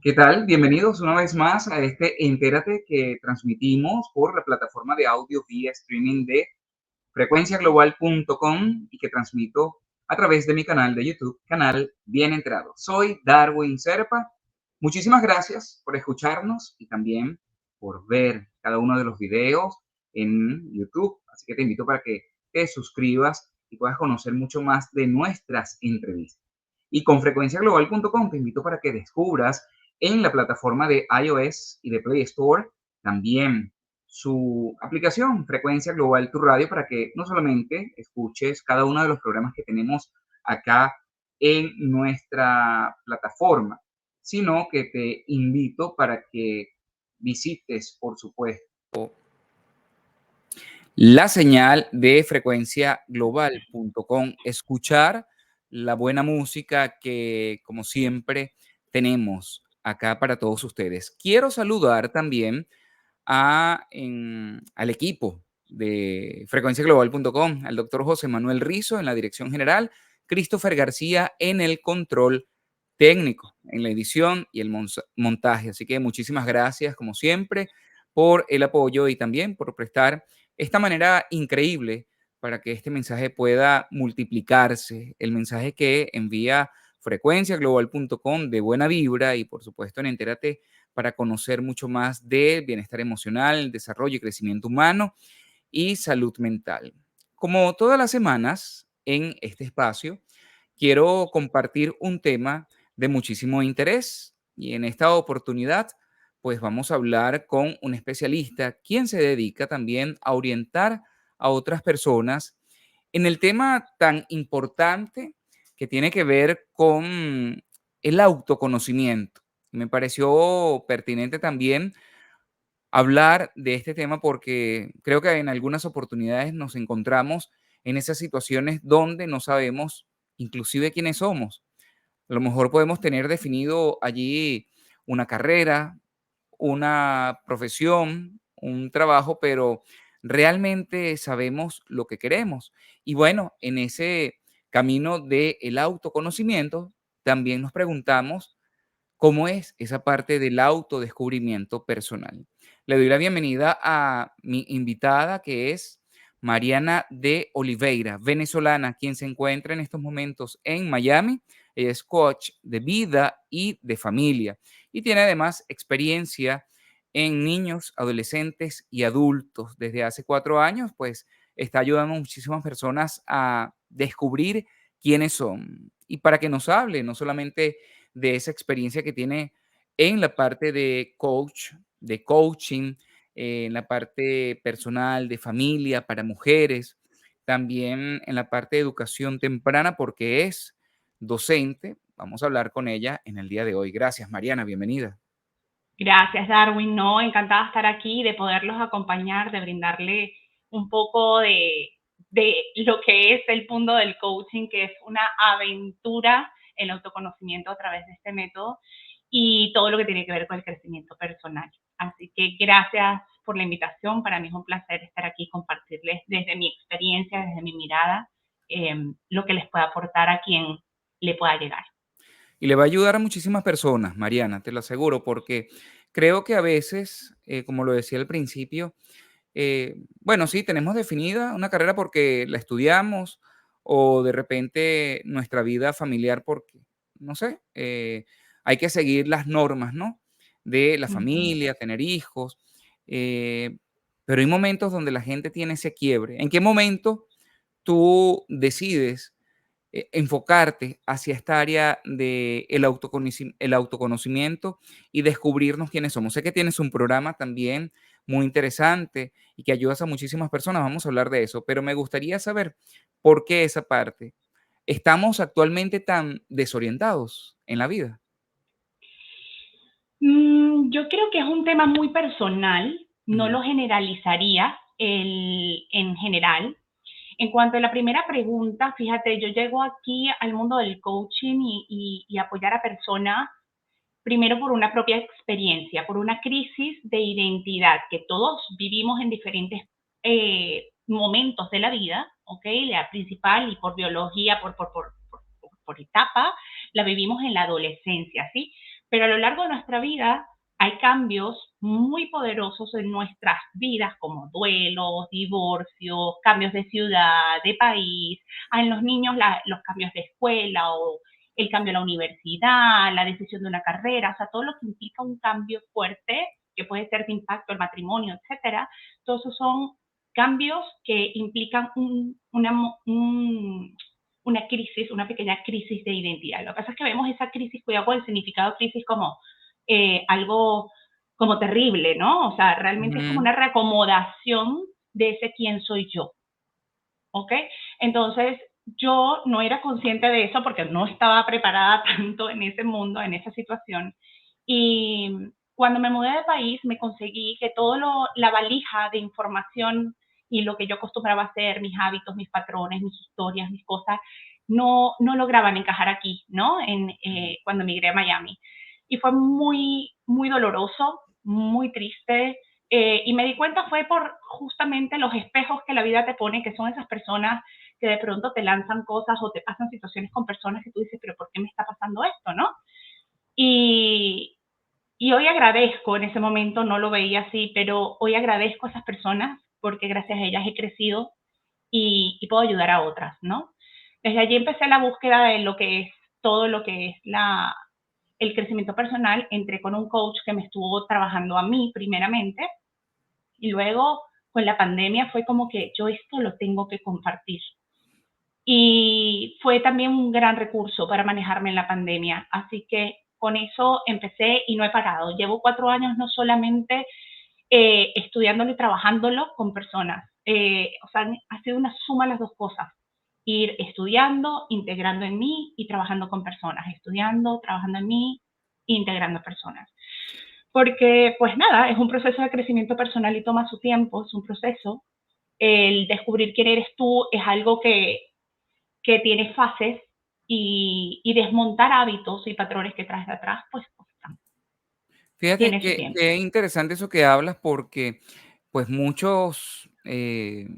¿Qué tal? Bienvenidos una vez más a este Entérate que transmitimos por la plataforma de audio vía streaming de frecuenciaglobal.com y que transmito a través de mi canal de YouTube, canal Bien Enterado. Soy Darwin Serpa. Muchísimas gracias por escucharnos y también por ver cada uno de los videos en YouTube. Así que te invito para que te suscribas y puedas conocer mucho más de nuestras entrevistas. Y con frecuenciaglobal.com te invito para que descubras en la plataforma de iOS y de Play Store también su aplicación Frecuencia Global Tu Radio para que no solamente escuches cada uno de los programas que tenemos acá en nuestra plataforma, sino que te invito para que visites, por supuesto, la señal de frecuenciaglobal.com, escuchar la buena música que, como siempre, tenemos acá para todos ustedes. Quiero saludar también al equipo de frecuenciaglobal.com, al doctor José Manuel Rizo en la dirección general, Christopher García en el control técnico, en la edición y el montaje. Así que muchísimas gracias, como siempre, por el apoyo y también por prestar esta manera increíble para que este mensaje pueda multiplicarse, el mensaje que envía frecuenciaglobal.com de buena vibra y por supuesto en Entérate para conocer mucho más de bienestar emocional, desarrollo y crecimiento humano y salud mental. Como todas las semanas en este espacio, quiero compartir un tema de muchísimo interés y en esta oportunidad, pues vamos a hablar con un especialista quien se dedica también a orientar a otras personas en el tema tan importante que tiene que ver con el autoconocimiento. Me pareció pertinente también hablar de este tema porque creo que en algunas oportunidades nos encontramos en esas situaciones donde no sabemos inclusive quiénes somos. A lo mejor podemos tener definido allí una carrera, una profesión, un trabajo, pero realmente sabemos lo que queremos. Y bueno, en ese camino del autoconocimiento, también nos preguntamos cómo es esa parte del autodescubrimiento personal. Le doy la bienvenida a mi invitada, que es Mariana de Oliveira, venezolana, quien se encuentra en estos momentos en Miami. Ella es coach de vida y de familia y tiene además experiencia en niños, adolescentes y adultos. Desde hace 4 años, pues está ayudando a muchísimas personas a descubrir quiénes son y para que nos hable no solamente de esa experiencia que tiene en la parte de coach, de coaching, en la parte personal, de familia, para mujeres, también en la parte de educación temprana, porque es docente. Vamos a hablar con ella en el día de hoy. Gracias, Mariana, bienvenida. Gracias, Darwin. No, encantada de estar aquí, de poderlos acompañar, de brindarle un poco de lo que es el mundo del coaching, que es una aventura, el autoconocimiento a través de este método y todo lo que tiene que ver con el crecimiento personal. Así que gracias por la invitación. Para mí es un placer estar aquí y compartirles desde mi experiencia, desde mi mirada, lo que les pueda aportar a quien le pueda llegar. Y le va a ayudar a muchísimas personas, Mariana, te lo aseguro, porque creo que a veces, como lo decía al principio, bueno, sí, tenemos definida una carrera porque la estudiamos o de repente nuestra vida familiar porque, no sé, hay que seguir las normas, ¿no? De la Ujú. familia, tener hijos, eh, pero hay momentos donde la gente tiene ese quiebre. ¿En qué momento tú decides enfocarte hacia esta área de el autoconocimiento y descubrirnos quiénes somos? Sé que tienes un programa también muy interesante y que ayudas a muchísimas personas, vamos a hablar de eso, pero me gustaría saber por qué esa parte. ¿Estamos actualmente tan desorientados en la vida? Yo creo que es un tema muy personal, no Ujú, lo generalizaría en general. En cuanto a la primera pregunta, fíjate, yo llego aquí al mundo del coaching y apoyar a personas primero por una propia experiencia, por una crisis de identidad que todos vivimos en diferentes momentos de la vida, ¿ok? La principal y por biología, por etapa, la vivimos en la adolescencia, ¿sí? pero a lo largo de nuestra vida hay cambios muy poderosos en nuestras vidas, como duelos, divorcios, cambios de ciudad, de país, en los niños los cambios de escuela o el cambio a la universidad, la decisión de una carrera, o sea, todo lo que implica un cambio fuerte, que puede ser de impacto al matrimonio, etcétera, todos esos son cambios que implican una crisis, una pequeña crisis de identidad. Lo que pasa es que vemos esa crisis, cuidado con el significado de crisis, como algo como terrible, ¿no? O sea, realmente es como Ujú, una reacomodación de ese quién soy yo, ¿ok? Entonces, yo no era consciente de eso porque no estaba preparada tanto en ese mundo, en esa situación. Y cuando me mudé de país, me conseguí que la valija de información y lo que yo acostumbraba a hacer, mis hábitos, mis patrones, mis historias, mis cosas, no lograban encajar aquí, ¿no? Cuando migré a Miami. Y fue muy, muy doloroso, muy triste, y me di cuenta fue por justamente los espejos que la vida te pone, que son esas personas que de pronto te lanzan cosas o te pasan situaciones con personas que tú dices, pero ¿por qué me está pasando esto, no? Y, y hoy agradezco, en ese momento no lo veía así, pero hoy agradezco a esas personas porque gracias a ellas he crecido y puedo ayudar a otras, ¿no? Desde allí empecé la búsqueda de lo que es todo lo que es el crecimiento personal. Entré con un coach que me estuvo trabajando a mí primeramente y luego con la pandemia fue como que yo esto lo tengo que compartir. Y fue también un gran recurso para manejarme en la pandemia. Así que con eso empecé y no he parado. Llevo 4 años no solamente estudiándolo y trabajándolo con personas. O sea, ha sido una suma las dos cosas. Ir estudiando, integrando en mí y trabajando con personas. Estudiando, trabajando en mí, integrando personas. Porque, pues nada, es un proceso de crecimiento personal y toma su tiempo, es un proceso. El descubrir quién eres tú es algo que tiene fases y desmontar hábitos y patrones que traes de atrás, pues Fíjate tiene su que tiempo. es interesante eso que hablas porque, pues, muchos,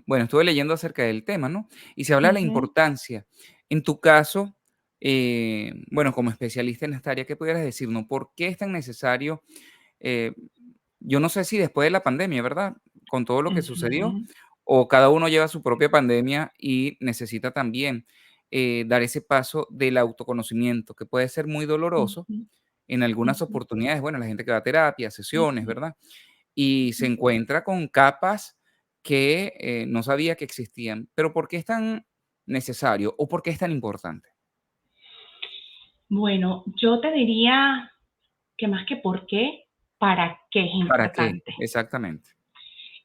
bueno, estuve leyendo acerca del tema, ¿no? Y se habla de la Ujú, importancia. En tu caso, bueno, como especialista en esta área, ¿qué pudieras decirnos? ¿Por qué es tan necesario? eh, yo no sé si después de la pandemia, ¿verdad? Con todo lo que sucedió, ujú, o cada uno lleva su propia pandemia y necesita también dar ese paso del autoconocimiento, que puede ser muy doloroso ujú, en algunas ujú, oportunidades, bueno, la gente que va a terapia, sesiones, ujú, ¿verdad? Y se ujú. encuentra con capas que no sabía que existían. Pero ¿por qué es tan necesario o por qué es tan importante? Bueno, yo te diría que más que por qué, para qué es ¿Para qué? importante. Exactamente.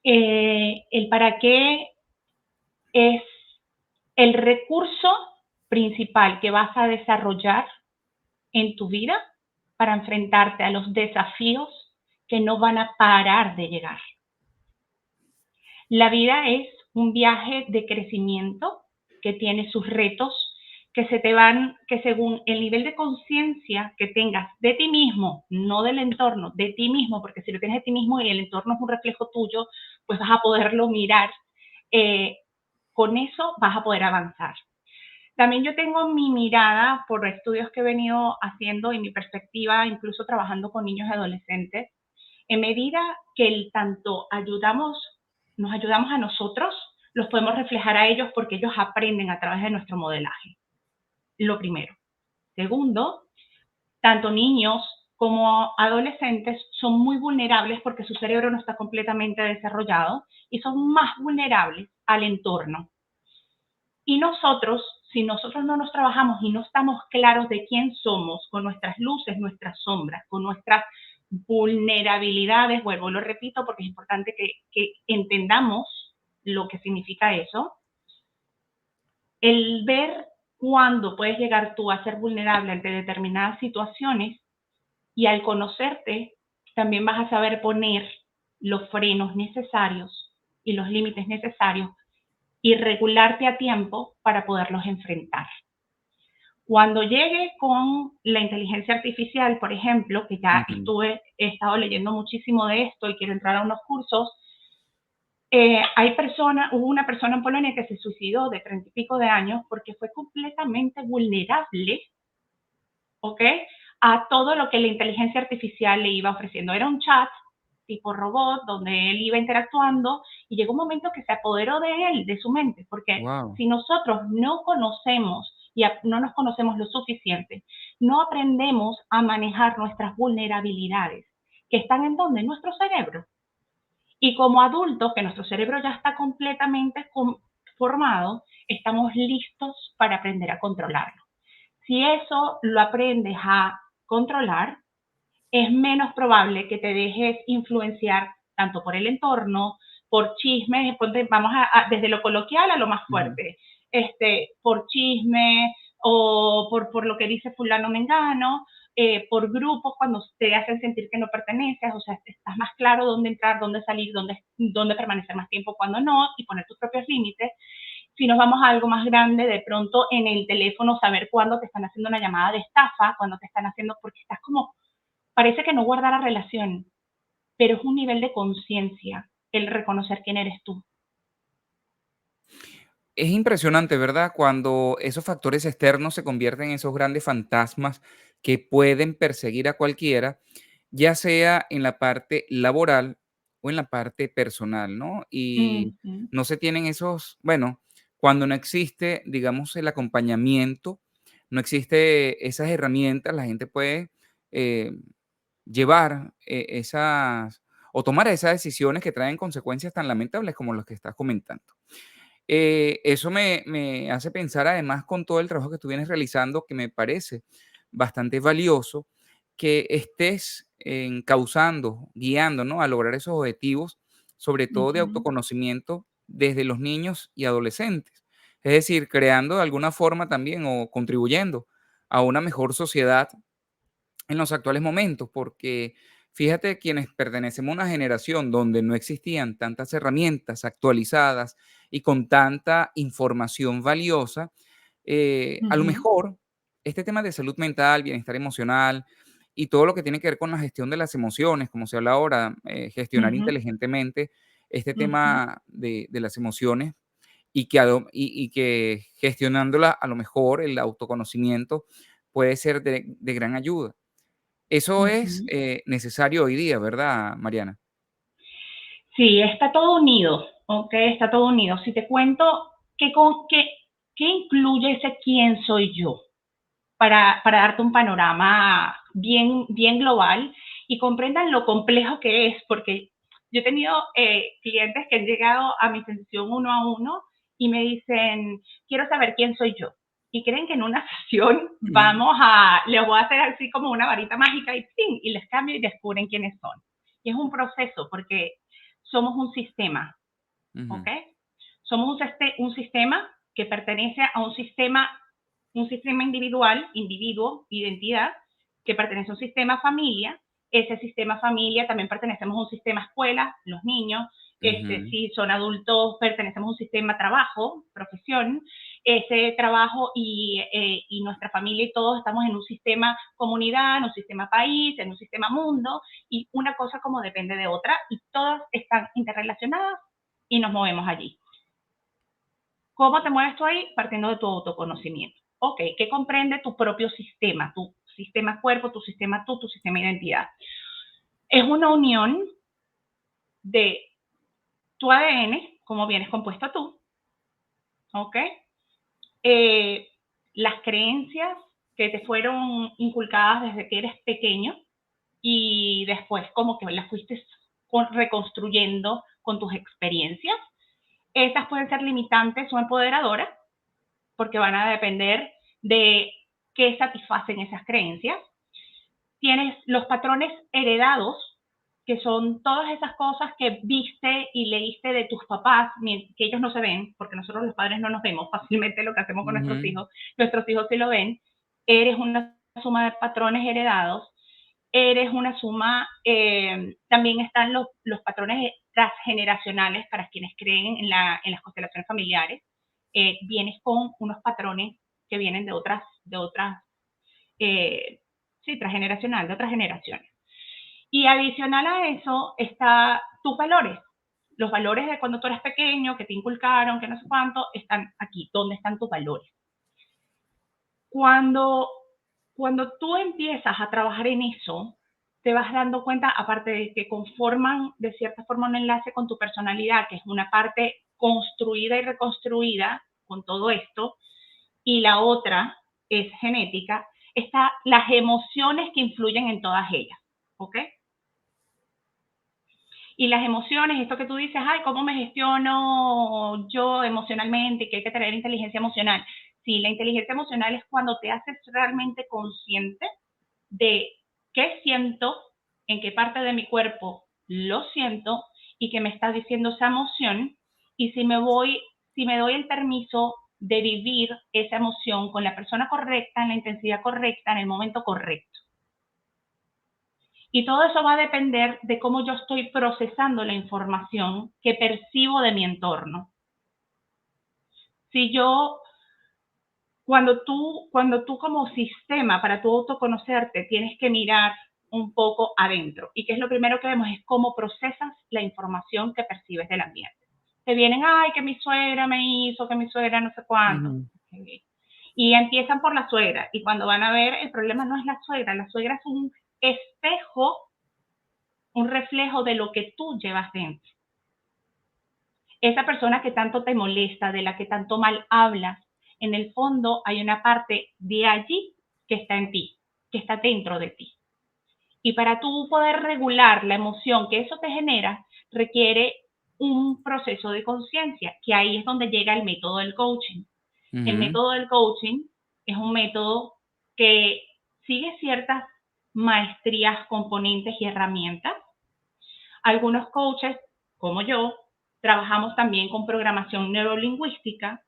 El para qué es el recurso principal que vas a desarrollar en tu vida para enfrentarte a los desafíos que no van a parar de llegar. La vida es un viaje de crecimiento que tiene sus retos, que se te van, que según el nivel de conciencia que tengas de ti mismo, no del entorno, de ti mismo, porque si lo tienes de ti mismo y el entorno es un reflejo tuyo, pues vas a poderlo mirar. eh, con eso vas a poder avanzar. También yo tengo mi mirada por estudios que he venido haciendo y mi perspectiva, incluso trabajando con niños y adolescentes, en medida que tanto nos ayudamos a nosotros, los podemos reflejar a ellos porque ellos aprenden a través de nuestro modelaje. Lo primero. Segundo, tanto niños como adolescentes son muy vulnerables porque su cerebro no está completamente desarrollado y son más vulnerables al entorno. Y nosotros, si nosotros no nos trabajamos y no estamos claros de quién somos, con nuestras luces, nuestras sombras, con nuestras vulnerabilidades, vuelvo, lo repito porque es importante que entendamos lo que significa eso, el ver cuándo puedes llegar tú a ser vulnerable ante determinadas situaciones y al conocerte también vas a saber poner los frenos necesarios y los límites necesarios y regularte a tiempo para poderlos enfrentar. Cuando llegue con la inteligencia artificial, por ejemplo, que ya Ujú. he estado leyendo muchísimo de esto y quiero entrar a unos cursos, hubo una persona en Polonia que se suicidó de 30 y pico de años porque fue completamente vulnerable, ¿ok? a todo lo que la inteligencia artificial le iba ofreciendo. Era un chat tipo robot donde él iba interactuando y llegó un momento que se apoderó de él, de su mente, porque Wow. si nosotros no conocemos y no nos conocemos lo suficiente, no aprendemos a manejar nuestras vulnerabilidades, que están en donde, en nuestro cerebro. Y como adultos, que nuestro cerebro ya está completamente formado, estamos listos para aprender a controlarlo. Si eso lo aprendes a controlar, es menos probable que te dejes influenciar tanto por el entorno, por chismes, vamos desde lo coloquial a lo más Ujú. fuerte, por chisme o por lo que dice fulano mengano, por grupos cuando te hacen sentir que no perteneces, o sea, estás más claro dónde entrar, dónde salir, dónde permanecer más tiempo, cuando no, y poner tus propios límites. Si nos vamos a algo más grande, de pronto en el teléfono saber cuándo te están haciendo una llamada de estafa, cuándo te están haciendo, porque estás como, parece que no guarda la relación, pero es un nivel de conciencia el reconocer quién eres tú. Es impresionante, ¿verdad? Cuando esos factores externos se convierten en esos grandes fantasmas que pueden perseguir a cualquiera, ya sea en la parte laboral o en la parte personal, ¿no? Y Ujú, no se tienen esos, bueno, cuando no existe, digamos, el acompañamiento, no existe esas herramientas, la gente puede eh, llevar esas o tomar esas decisiones que traen consecuencias tan lamentables como las que estás comentando. Eso me hace pensar, además, con todo el trabajo que tú vienes realizando, que me parece bastante valioso, que estés encauzando, guiando, ¿no? A lograr esos objetivos, sobre todo de ujú, autoconocimiento desde los niños y adolescentes. Es decir, creando de alguna forma también o contribuyendo a una mejor sociedad en los actuales momentos, porque fíjate, quienes pertenecemos a una generación donde no existían tantas herramientas actualizadas y con tanta información valiosa, a lo ujú, mejor este tema de salud mental, bienestar emocional y todo lo que tiene que ver con la gestión de las emociones, como se habla ahora, gestionar ujú, inteligentemente este ujú, tema de las emociones y que, y que gestionándola a lo mejor el autoconocimiento puede ser de gran ayuda. Eso es, ujú. necesario hoy día, ¿verdad, Mariana? Sí, está todo unido, ¿ok? Está todo unido. Si te cuento qué incluye ese quién soy yo, para darte un panorama bien, bien global y comprendan lo complejo que es, porque yo he tenido clientes que han llegado a mi sesión uno a uno y me dicen, quiero saber quién soy yo. Y creen que en una sesión Ujú, les voy a hacer así como una varita mágica y ¡ping! Y les cambio y descubren quiénes son. Y es un proceso porque somos un sistema, ¿ok? ujú, Somos un sistema que pertenece a un sistema individual, individuo, identidad, que pertenece a un sistema familia. Ese sistema familia también pertenecemos a un sistema escuela, los niños. ujú, Si son adultos, pertenecemos a un sistema trabajo, profesión. Ese trabajo y nuestra familia y todos estamos en un sistema comunidad, en un sistema país, en un sistema mundo, y una cosa como depende de otra, y todas están interrelacionadas y nos movemos allí. ¿Cómo te mueves tú ahí? Partiendo de tu autoconocimiento. Ok, ¿qué comprende tu propio sistema? Tu sistema cuerpo, tu sistema tú, tu sistema identidad. Es una unión de tu ADN, cómo vienes compuesto tú, ¿ok? Eh, las creencias que te fueron inculcadas desde que eres pequeño y después como que las fuiste reconstruyendo con tus experiencias. Estas pueden ser limitantes o empoderadoras porque van a depender de qué satisfacen esas creencias. Tienes los patrones heredados, que son todas esas cosas que viste y leíste de tus papás, que ellos no se ven, porque nosotros los padres no nos vemos fácilmente lo que hacemos con ujú, nuestros hijos sí lo ven. Eres una suma de patrones heredados, eres una suma, también están los patrones transgeneracionales para quienes creen en las constelaciones familiares. Vienes con unos patrones que vienen de otras sí, transgeneracional, de otras generaciones. Y adicional a eso está tus valores. Los valores de cuando tú eres pequeño, que te inculcaron, que no sé cuánto, están aquí. ¿Dónde están tus valores? Cuando, cuando tú empiezas a trabajar en eso, te vas dando cuenta, aparte de que conforman de cierta forma un enlace con tu personalidad, que es una parte construida y reconstruida con todo esto, y la otra es genética, está las emociones que influyen en todas ellas, ¿ok? Y las emociones, esto que tú dices, ay, ¿cómo me gestiono yo emocionalmente? Que hay que tener inteligencia emocional. Sí, la inteligencia emocional es cuando te haces realmente consciente de qué siento, en qué parte de mi cuerpo lo siento y qué me está diciendo esa emoción, y si me doy el permiso de vivir esa emoción con la persona correcta, en la intensidad correcta, en el momento correcto. Y todo eso va a depender de cómo yo estoy procesando la información que percibo de mi entorno. Si yo, cuando tú como sistema, para tu autoconocerte, tienes que mirar un poco adentro. ¿Y qué es lo primero que vemos? Es cómo procesas la información que percibes del ambiente. Te vienen, ay, que mi suegra me hizo, que mi suegra no sé cuánto. Ujú. Okay. Y empiezan por la suegra. Y cuando van a ver, el problema no es la suegra es un espejo, un reflejo de lo que tú llevas dentro. Esa persona que tanto te molesta, de la que tanto mal hablas, en el fondo hay una parte de allí que está en ti, que está dentro de ti. Y para tú poder regular la emoción que eso te genera, requiere un proceso de conciencia, que ahí es donde llega el método del coaching. El Ujú. método del coaching es un método que sigue ciertas maestrías, componentes y herramientas. Algunos coaches, como yo, trabajamos también con programación neurolingüística,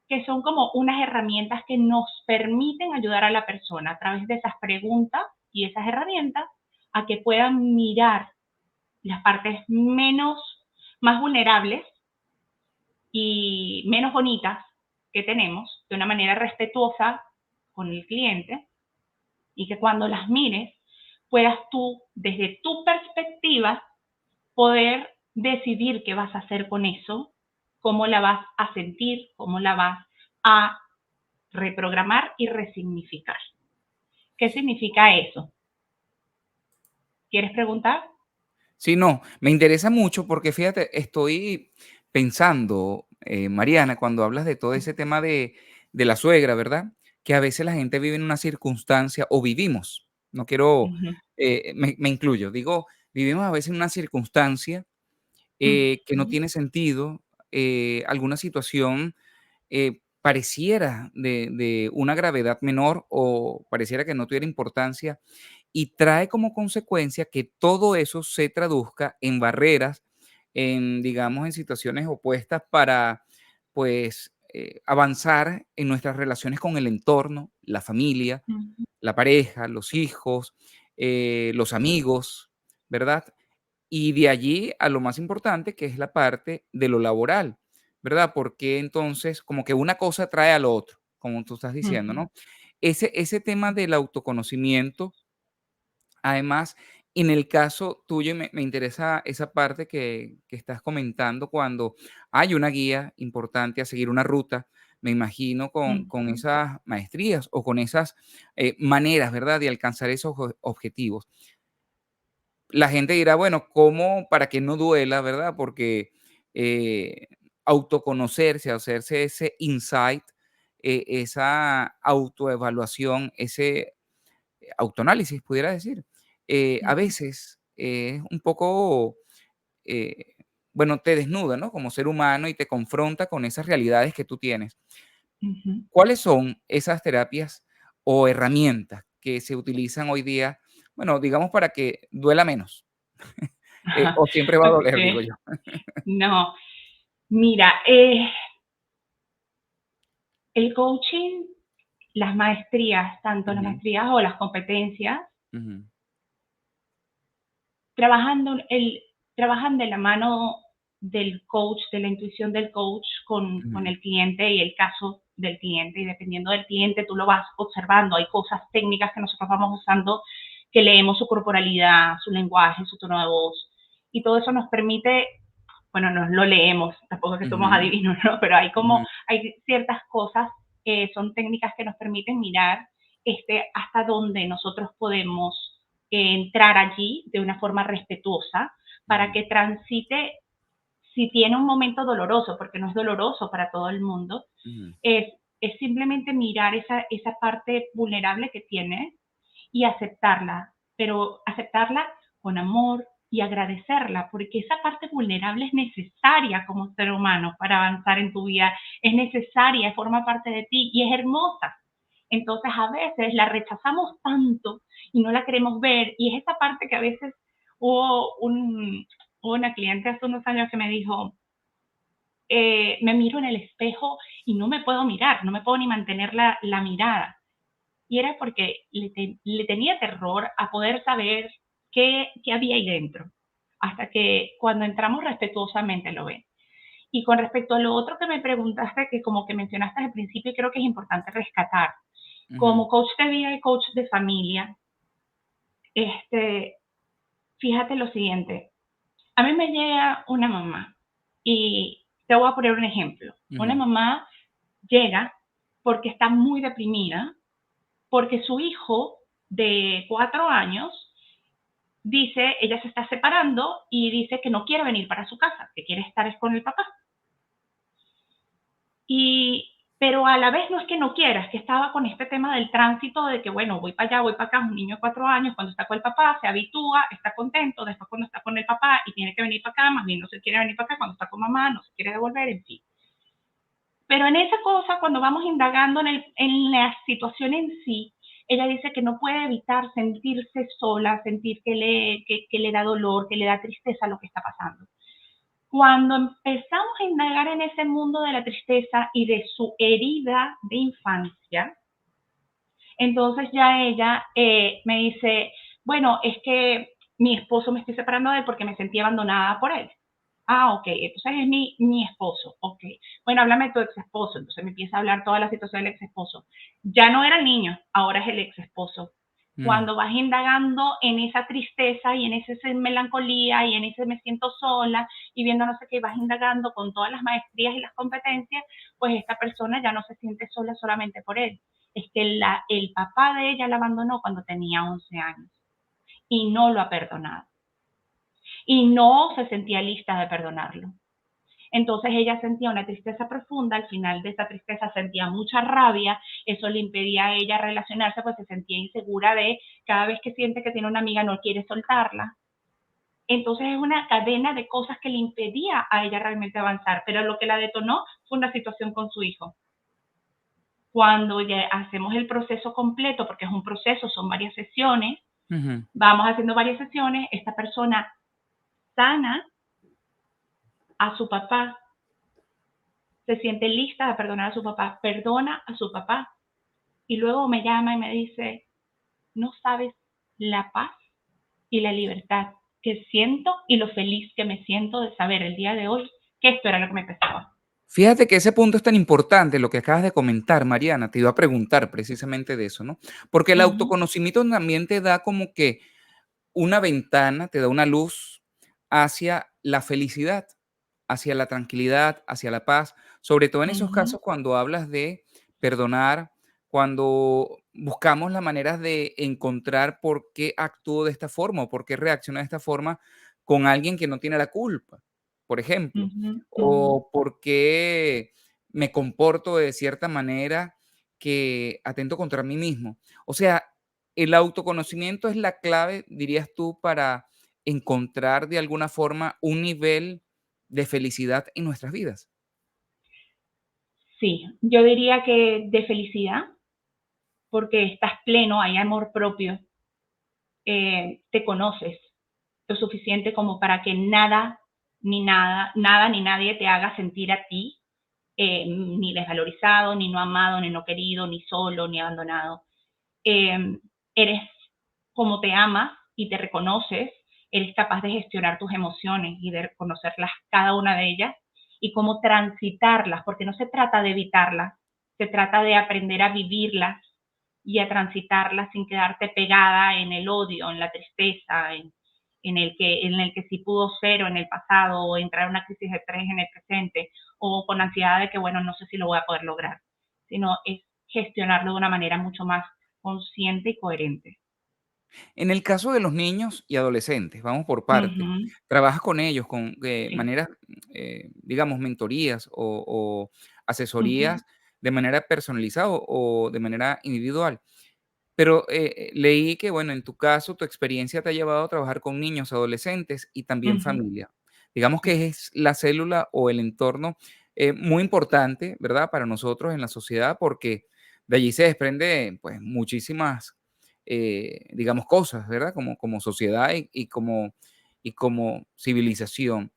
que son como unas herramientas que nos permiten ayudar a la persona a través de esas preguntas y esas herramientas a que puedan mirar las partes más vulnerables y menos bonitas que tenemos de una manera respetuosa con el cliente, y que cuando las mires puedas tú, desde tu perspectiva, poder decidir qué vas a hacer con eso, cómo la vas a sentir, cómo la vas a reprogramar y resignificar. ¿Qué significa eso? ¿Quieres preguntar? Sí, no, me interesa mucho porque fíjate, estoy pensando, Mariana, cuando hablas de todo ese tema de la suegra, ¿verdad? Que a veces la gente vive en una circunstancia, o vivimos, no quiero, Ujú, me incluyo, digo, vivimos a veces en una circunstancia que no ujú, tiene sentido, alguna situación pareciera de una gravedad menor o pareciera que no tuviera importancia y trae como consecuencia que todo eso se traduzca en barreras, en, digamos, en situaciones opuestas para, pues, avanzar en nuestras relaciones con el entorno, la familia, ujú, la pareja, los hijos, los amigos, ¿verdad? Y de allí a lo más importante, que es la parte de lo laboral, ¿verdad? Porque entonces como que una cosa trae al otro, como tú estás diciendo, ujú, ¿no? Ese tema del autoconocimiento, además, en el caso tuyo, me interesa esa parte que estás comentando cuando hay una guía importante a seguir una ruta, me imagino con ujú, esas maestrías o con esas maneras, ¿verdad? De alcanzar esos objetivos. La gente dirá, bueno, ¿cómo para que no duela, verdad? Porque, eh, autoconocerse, hacerse ese insight, esa autoevaluación, ese autoanálisis, pudiera decir, a ujú, veces es un poco, eh, bueno, te desnuda, ¿no? Como ser humano y te confronta con esas realidades que tú tienes. ujú. ¿Cuáles son esas terapias o herramientas que se utilizan hoy día? Bueno, digamos para que duela menos. O siempre va a doler, digo Ok, yo. no, mira, el coaching, las maestrías, tanto las Ujú, maestrías o las competencias, ujú, trabajando trabajan de la mano del coach, de la intuición del coach con ujú, el cliente y el caso del cliente. Y dependiendo del cliente, tú lo vas observando. Hay cosas técnicas que nosotros vamos usando, que leemos su corporalidad, su lenguaje, su tono de voz. Y todo eso nos permite, bueno, nos lo leemos, tampoco es que somos ujú, adivinos, ¿no? Pero ujú, hay ciertas cosas que son técnicas que nos permiten mirar hasta dónde nosotros podemos entrar allí de una forma respetuosa para que transite, si tiene un momento doloroso, porque no es doloroso para todo el mundo, Ujú. es simplemente mirar esa parte vulnerable que tiene y aceptarla, pero aceptarla con amor y agradecerla, porque esa parte vulnerable es necesaria como ser humano para avanzar en tu vida, es necesaria, forma parte de ti y es hermosa. Entonces a veces la rechazamos tanto y no la queremos ver, y es esa parte que a veces hubo una cliente hace unos años que me dijo, me miro en el espejo y no me puedo mirar, no me puedo ni mantener la mirada. Y era porque le tenía terror a poder saber qué había ahí dentro, hasta que cuando entramos respetuosamente lo ven. Y con respecto a lo otro que me preguntaste, que como que mencionaste al principio, creo que es importante rescatar. Ujú. Como coach de vida y coach de familia, este, fíjate lo siguiente. A mí me llega una mamá y te voy a poner un ejemplo. Una Ujú. mamá llega porque está muy deprimida, porque su hijo de 4 años dice, ella se está separando y dice que no quiere venir para su casa, que quiere estar con el papá. Y, pero a la vez no es que no quiera, es que estaba con este tema del tránsito de que, bueno, voy para allá, voy para acá, un niño de 4 años, cuando está con el papá, se habitúa, está contento, después cuando está con el papá y tiene que venir para acá, más bien no se quiere venir para acá, cuando está con mamá, no se quiere devolver, en fin. Pero en esa cosa, cuando vamos indagando en la situación en sí, ella dice que no puede evitar sentirse sola, sentir que le da dolor, que le da tristeza lo que está pasando. Cuando empezamos a indagar en ese mundo de la tristeza y de su herida de infancia, entonces ya ella me dice, bueno, es que mi esposo me estoy separando de él porque me sentí abandonada por él. Ah, ok, entonces es mi esposo, ok. Bueno, háblame de tu ex esposo. Entonces me empieza a hablar toda la situación del ex esposo. Ya no era el niño, ahora es el ex esposo. Mm. Cuando vas indagando en esa tristeza y en esa melancolía y en ese me siento sola y viendo no sé qué, vas indagando con todas las maestrías y las competencias, pues esta persona ya no se siente sola solamente por él. Es que el papá de ella la abandonó cuando tenía 11 años y no lo ha perdonado y no se sentía lista de perdonarlo. Entonces ella sentía una tristeza profunda, al final de esa tristeza sentía mucha rabia, eso le impedía a ella relacionarse, pues se sentía insegura de cada vez que siente que tiene una amiga no quiere soltarla. Entonces es una cadena de cosas que le impedía a ella realmente avanzar, pero lo que la detonó fue una situación con su hijo. Cuando ya hacemos el proceso completo, porque es un proceso, son varias sesiones, Ujú. vamos haciendo varias sesiones, esta persona sana a su papá, se siente lista de perdonar a su papá, perdona a su papá y luego me llama y me dice, no sabes la paz y la libertad que siento y lo feliz que me siento de saber el día de hoy que esto era lo que me pesaba. Fíjate que ese punto es tan importante, lo que acabas de comentar, Mariana. Te iba a preguntar precisamente de eso, ¿no? Porque el Uh -huh, autoconocimiento también te da como que una ventana, te da una luz hacia la felicidad, hacia la tranquilidad, hacia la paz, sobre todo en uh esos -huh, casos cuando hablas de perdonar, cuando buscamos las maneras de encontrar por qué actúo de esta forma o por qué reacciono de esta forma con alguien que no tiene la culpa, por uh ejemplo, -huh, uh -huh. o por qué me comporto de cierta manera que atento contra mí mismo. O sea, el autoconocimiento es la clave, dirías tú, para encontrar de alguna forma un nivel de felicidad en nuestras vidas. Sí, yo diría que de felicidad, porque estás pleno, hay amor propio, te conoces lo suficiente como para que nada ni nadie te haga sentir a ti ni desvalorizado, ni no amado, ni no querido, ni solo, ni abandonado. Eh, Eres como te amas y te reconoces, eres capaz de gestionar tus emociones y de reconocerlas cada una de ellas y cómo transitarlas, porque no se trata de evitarlas, se trata de aprender a vivirlas y a transitarlas sin quedarte pegada en el odio, en la tristeza, en el que sí pudo ser o en el pasado, o entrar en una crisis de estrés en el presente, o con ansiedad de que, bueno, no sé si lo voy a poder lograr, sino es gestionarlo de una manera mucho más consciente y coherente. En el caso de los niños y adolescentes, vamos por partes, Ujú, ¿trabajas con ellos con sí, maneras, digamos, mentorías o ujú, asesorías de manera personalizada o de manera individual? Pero, leí que, bueno, en tu caso, tu experiencia te ha llevado a trabajar con niños, adolescentes y también ujú, familia. Digamos sí, que es la célula o el entorno, muy importante, ¿verdad?, para nosotros en la sociedad, porque de allí se desprende, pues, muchísimas, digamos, cosas, ¿verdad?, como sociedad y como civilización.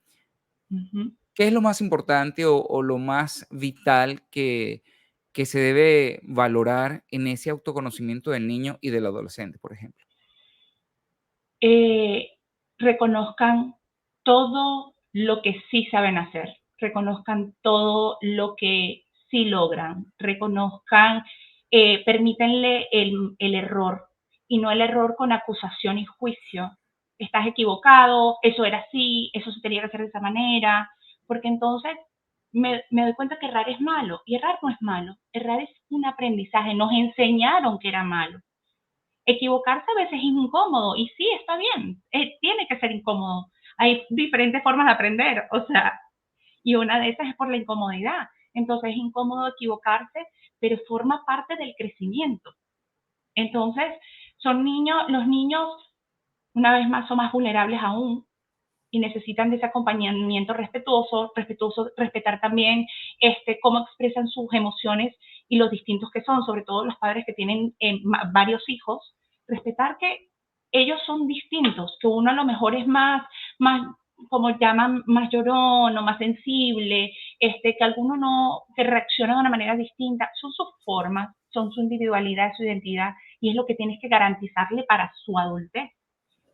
ujú. ¿Qué es lo más importante o lo más vital que se debe valorar en ese autoconocimiento del niño y del adolescente, por ejemplo? eh, Reconozcan todo lo que sí saben hacer, reconozcan todo lo que sí logran, reconozcan, permítanle el error y no el error con acusación y juicio. Estás equivocado, eso era así, eso se tenía que hacer de esa manera, porque entonces me doy cuenta que errar es malo y errar no es malo, errar es un aprendizaje, nos enseñaron que era malo. Equivocarse a veces es incómodo y sí, está bien, tiene que ser incómodo. Hay diferentes formas de aprender, o sea, y una de esas es por la incomodidad. Entonces es incómodo equivocarse, pero forma parte del crecimiento. Entonces, son niños, los niños, una vez más, son más vulnerables aún y necesitan de ese acompañamiento respetuoso, respetar también cómo expresan sus emociones y los distintos que son, sobre todo los padres que tienen varios hijos, respetar que ellos son distintos, que uno a lo mejor es más como llaman, más llorón o más sensible, que alguno no, que reacciona de una manera distinta, son sus formas, son su individualidad, su identidad, y es lo que tienes que garantizarle para su adultez,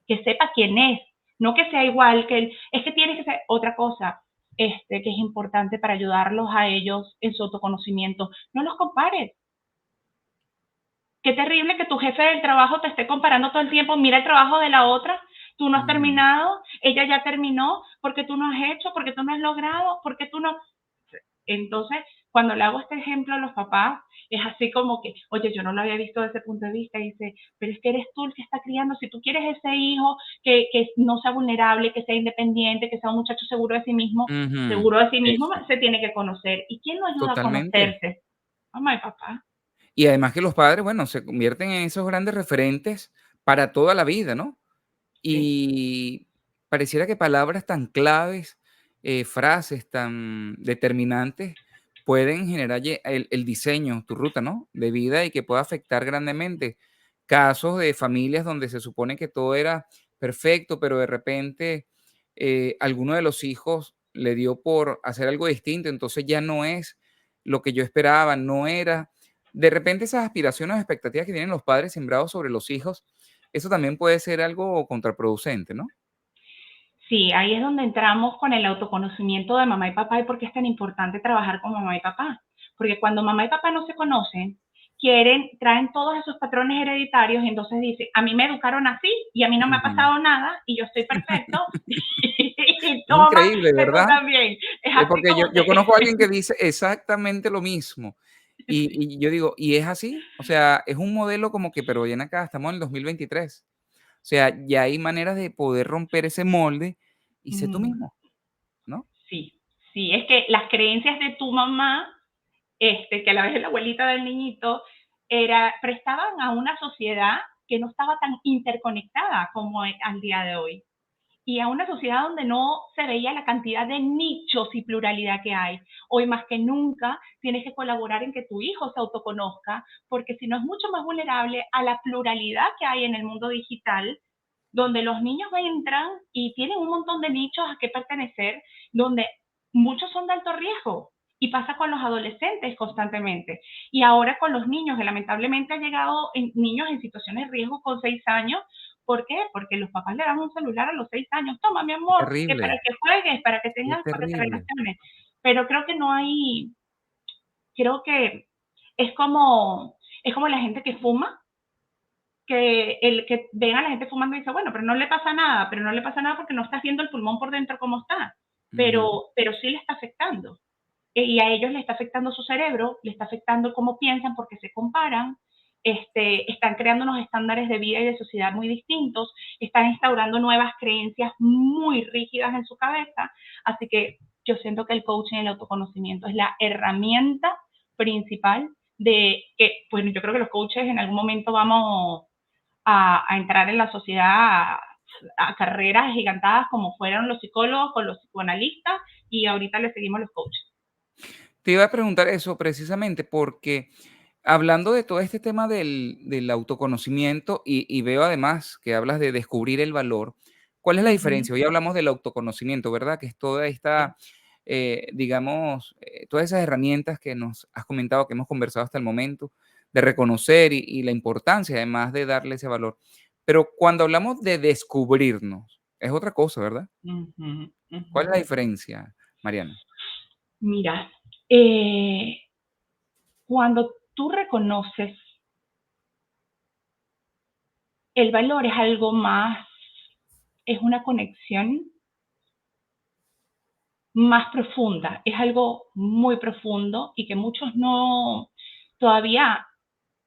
que sepa quién es, no que sea igual que él, es que tiene que ser otra cosa, que es importante para ayudarlos a ellos en su autoconocimiento. No los compares. Qué terrible que tu jefe del trabajo te esté comparando todo el tiempo. Mira el trabajo de la otra. Tú no has Ujú. terminado, ella ya terminó, porque tú no has hecho, porque tú no has logrado, porque tú no. Entonces, cuando le hago este ejemplo a los papás, es así como que, oye, yo no lo había visto desde ese punto de vista, y dice, pero es que eres tú el que está criando, si tú quieres ese hijo que no sea vulnerable, que sea independiente, que sea un muchacho Ujú. seguro de sí mismo, Eso, se tiene que conocer. ¿Y quién lo ayuda a totalmente. conocerse? Mamá y papá. Y además que los padres, bueno, se convierten en esos grandes referentes para toda la vida, ¿no? Sí. Y pareciera que palabras tan claves, frases tan determinantes, pueden generar el diseño, tu ruta, ¿no? De vida y que pueda afectar grandemente. Casos de familias donde se supone que todo era perfecto, pero de repente alguno de los hijos le dio por hacer algo distinto, entonces ya no es lo que yo esperaba, no era. De repente esas aspiraciones o expectativas que tienen los padres sembrados sobre los hijos, eso también puede ser algo contraproducente, ¿no? Sí, ahí es donde entramos con el autoconocimiento de mamá y papá y por qué es tan importante trabajar con mamá y papá. Porque cuando mamá y papá no se conocen, traen todos esos patrones hereditarios y entonces dice, a mí me educaron así y a mí no me ha Ujú. pasado nada y yo estoy perfecto y Es toma, increíble, que tú ¿verdad? también. Es así Porque yo como yo que, conozco a alguien que dice exactamente lo mismo. Y sí, y yo digo: "¿Y es así?". O sea, es un modelo como que, pero ven acá, estamos en el 2023. O sea, ya hay maneras de poder romper ese molde y ser tú mm, mismo, ¿no? sí, sí, es que las creencias de tu mamá, que a la vez es la abuelita del niñito, prestaban a una sociedad que no estaba tan interconectada como al día de hoy. Y a una sociedad donde no se veía la cantidad de nichos y pluralidad que hay. Hoy más que nunca tienes que colaborar en que tu hijo se autoconozca, porque si no es mucho más vulnerable a la pluralidad que hay en el mundo digital, donde los niños entran y tienen un montón de nichos a que pertenecer, donde muchos son de alto riesgo. Y pasa con los adolescentes constantemente. Y ahora con los niños, que lamentablemente han llegado niños en situaciones de riesgo con 6 años. ¿Por qué? Porque los papás le dan un celular a los 6 años. Toma, mi Es amor, que para terrible, que juegues, para que es tengas, para que te terrible. relaciones. Pero creo que no hay, creo que es como la gente que fuma, que el que ven a la gente fumando y dice, bueno, pero no le pasa nada, pero no le pasa nada porque no estás viendo el pulmón por dentro cómo está, Ujú. pero sí le está afectando. Y a ellos le está afectando su cerebro, le está afectando cómo piensan porque se comparan. están creando unos estándares de vida y de sociedad muy distintos, están instaurando nuevas creencias muy rígidas en su cabeza, así que yo siento que el coaching y el autoconocimiento es la herramienta principal de que, bueno, yo creo que los coaches en algún momento vamos a entrar en la sociedad a carreras gigantadas como fueron los psicólogos o los psicoanalistas y ahorita le seguimos los coaches. Te iba a preguntar eso precisamente porque hablando de todo este tema del autoconocimiento y veo además que hablas de descubrir el valor, ¿cuál es la Ujú, diferencia? Hoy hablamos del autoconocimiento, ¿verdad? Que es toda sí. esta, digamos, todas esas herramientas que nos has comentado, que hemos conversado hasta el momento, de reconocer y la importancia además de darle ese valor. Pero cuando hablamos de descubrirnos, es otra cosa, ¿verdad? Ujú, ¿Cuál es ujú. la diferencia, Mariana? Mira, cuando tú reconoces el valor es algo más, es una conexión más profunda, es algo muy profundo y que muchos no todavía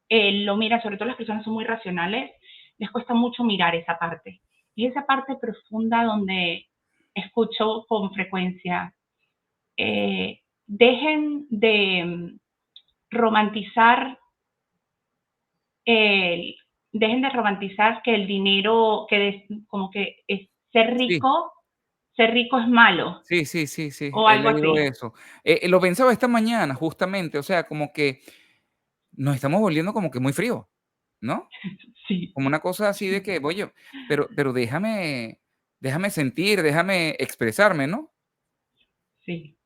lo miran, sobre todo las personas son muy racionales, les cuesta mucho mirar esa parte. Y esa parte profunda donde escucho con frecuencia, dejen de romantizar el, dejen de romantizar que el dinero, como que Sí. ser rico es malo Sí, sí, sí, sí, o he algo leído así. eso. Lo pensaba esta mañana, justamente, o sea, como que nos estamos volviendo como que muy fríos, ¿no? Sí, Como una cosa así de que, oye, pero déjame sentir, déjame expresarme, ¿no? sí,